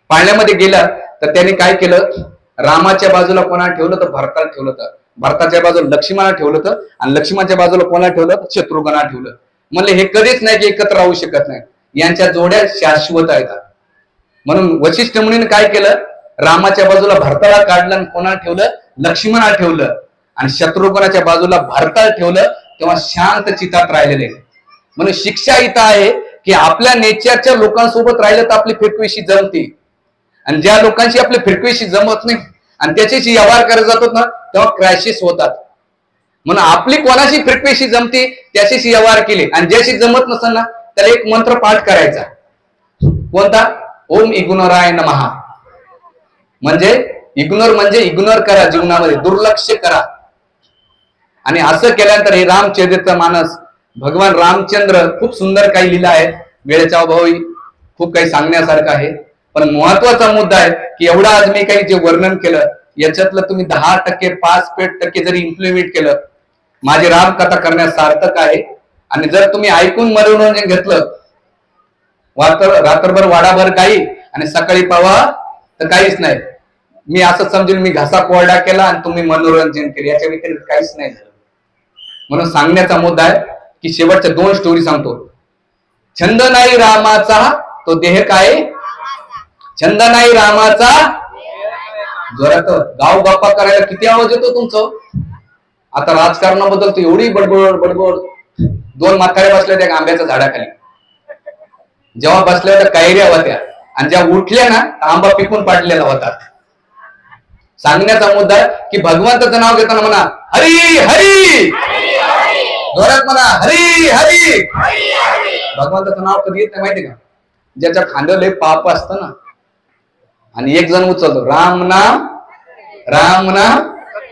पाळण्यामध्ये गेला तर त्यांनी काय केलं, रामाच्या बाजूला कोणाला ठेवलं तर भरताला ठेवलं, तर भरताच्या बाजूला लक्ष्मणाला ठेवलं तर, आणि लक्ष्मणाच्या बाजूला कोणाला ठेवलं तर शत्रुघ्नाला ठेवलं. म्हणले हे कधीच नाही की एकत्र राहू शकत नाही, यांच्या जोड्या शाश्वत आहेत. म्हणून वशिष्ठ मुनीने काय केलं, रामाच्या बाजूला भरताला काढलं आणि कोणाला ठेवलं, लक्ष्मणाला ठेवलं, आणि शत्रुघ्नाच्या बाजूला भरताला ठेवलं. तेव्हा शांत चितात राहिलेले. म्हणून शिक्षा इथं आहे की आपल्या नेचरच्या लोकांसोबत राहिलं तर आपली फ्रिक्वेन्सी जमते, आणि ज्या लोकांशी आपली फ्रिक्वेन्सी जमत नाही आणि त्याच्याशी व्यवहार करत जातो ना, तेव्हा क्रॅशेस होतात. म्हणून आपली कोणाशी फ्रिक्वेन्सी जमते त्याच्याशी व्यवहार केले, आणि ज्याशी जमत नसेल ना त्याला एक मंत्र पाठ करायचा. कोणता? ओम इग्नोराय नमः. म्हणजे इग्नोर करा, जीवनामध्ये दुर्लक्ष करा. आणि असं केल्यानंतर हे रामचरितमानस भगवान रामचंद्र खूप सुंदर काही लिहिलं आहे. वेळेच्या अभावी खूप काही सांगण्यासारखं आहे, पण महत्वाचा मुद्दा आहे की एवढा आज मी काही जे वर्णन केलं याच्यातलं तुम्ही 10%, 5% जरी इम्प्लिमेंट केलं, माझी रामकथा करण्यास सार्थक आहे. आणि जर तुम्ही ऐकून मनोरंजन घेतलं, रात्रभर वाडाभर काही आणि सकाळी पावा तर काहीच नाही, मी असं समजून मी घासा कोरडा केला आणि तुम्ही मनोरंजन केले, याच्या व्यतिरिक्त काहीच नाही झालं. म्हणून सांगण्याचा मुद्दा आहे की शेवटच्या 2 स्टोरी सांगतो. छंद नाही रामाचा तो देह काय, छंद नाही रामाचा. जोरात गाव बाप्पा करायला किती आवाज येतो तुमचं. आता राजकारणाबद्दल तर एवढी बडबड बडबड. 2 म्हाताऱ्या बसल्या त्या आंब्याच्या झाडाखाली, जेव्हा बसल्या त्या कैऱ्या होत्या, आणि ज्या उठल्या ना आंबा पिकून पाडलेला होता. सांगण्याचा मुद्दा की भगवंताचं नाव घेताना म्हणा हरी हरी, जोरात म्हणा हरी हरी. भगवंताचं नाव कधी येत नाही माहिती का, ज्याच्या खांद्याला पाप असतं ना, आणि एक जण उचलतो राम नाम राम नाम,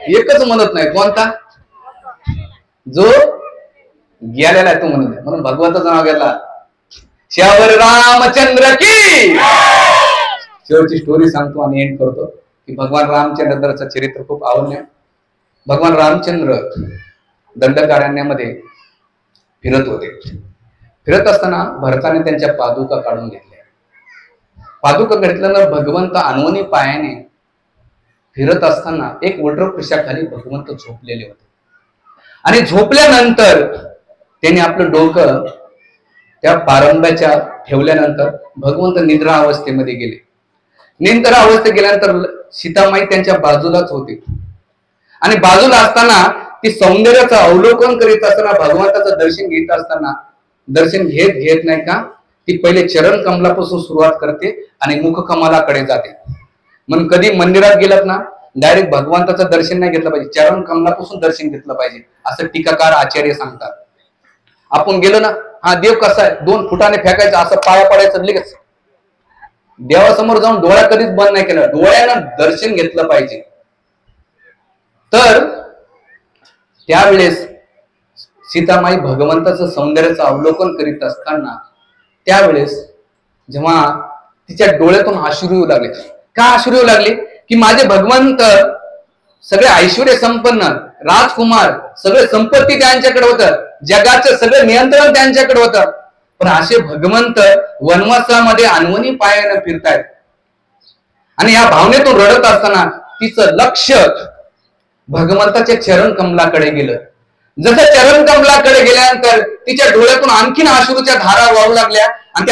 एकच म्हणत नाही. कोणता? जो गेलेला आहे तो म्हणत. म्हणून भगवंताचं नाव घेतला. श्यावर रामचंद्र की. शेवटची स्टोरी सांगतो आणि एंड करतो की भगवान रामचंद्राचं चरित्र खूप आवडलं. भगवान रामचंद्र दंडकारण्यामध्ये फिरत होते. फिरत असताना भरताने त्यांच्या पादुका काढून घेतल्या. पादुका घेतल्यानंतर भगवंत अनवनी पायाने फिरत असताना एक वटवृक्षाखाली भगवंत झोपलेले होते. आणि झोपल्यानंतर त्यांनी आपलं डोकं त्या पारंब्याच्या ठेवल्यानंतर भगवंत निद्रा अवस्थेमध्ये गेले. निद्रा अवस्थेत गेल्यानंतर सीतामाई त्यांच्या बाजूलाच होती. आणि बाजूला असताना ती सौंदर्याचं अवलोकन करीत असताना, भगवंताचं दर्शन घेत असताना, दर्शन घेत नाही का, ती पहिले चरण कमलापासून सुरुवात करते आणि मुख कमलाकडे जाते. म्हणून कधी मंदिरात गेलात ना, डायरेक्ट भगवंताचं दर्शन नाही घेतलं पाहिजे, चरण कमलापासून दर्शन घेतलं पाहिजे, असं टीकाकार आचार्य सांगतात. आपण गेलो ना, हा देव कसा आहे, 2 फुटाने फेकायचं, असं पाया पडायचं लगेच. देवासमोर जाऊन डोळा कधीच बंद नाही केला, डोळ्यानं दर्शन घेतलं पाहिजे. तर त्यावेळेस सीतामाई भगवंताचं सौंदर्याचं अवलोकन करीत असताना, त्यावेळेस जेव्हा तिच्या डोळ्यातून अश्रू येऊ लागले. का अश्रू येऊ लागले? की माझे भगवंत सगळे ऐश्वर्य संपन्न, राजकुमार, सगळे संपत्ती त्यांच्याकडे होतं, जगाचं सगळं नियंत्रण त्यांच्याकडे होतं, पण असे भगवंत वनवासामध्ये अनवनी पायाने फिरतायत. आणि या भावनेतून रडत असताना तिचं लक्ष भगवंताच्या चरण कमलाकडे गेलं. जसं चरण कमलाकडे गेल्यानंतर तिच्या डोळ्यातून आणखीन अश्रूच्या धारा वाहू लागल्या, आणि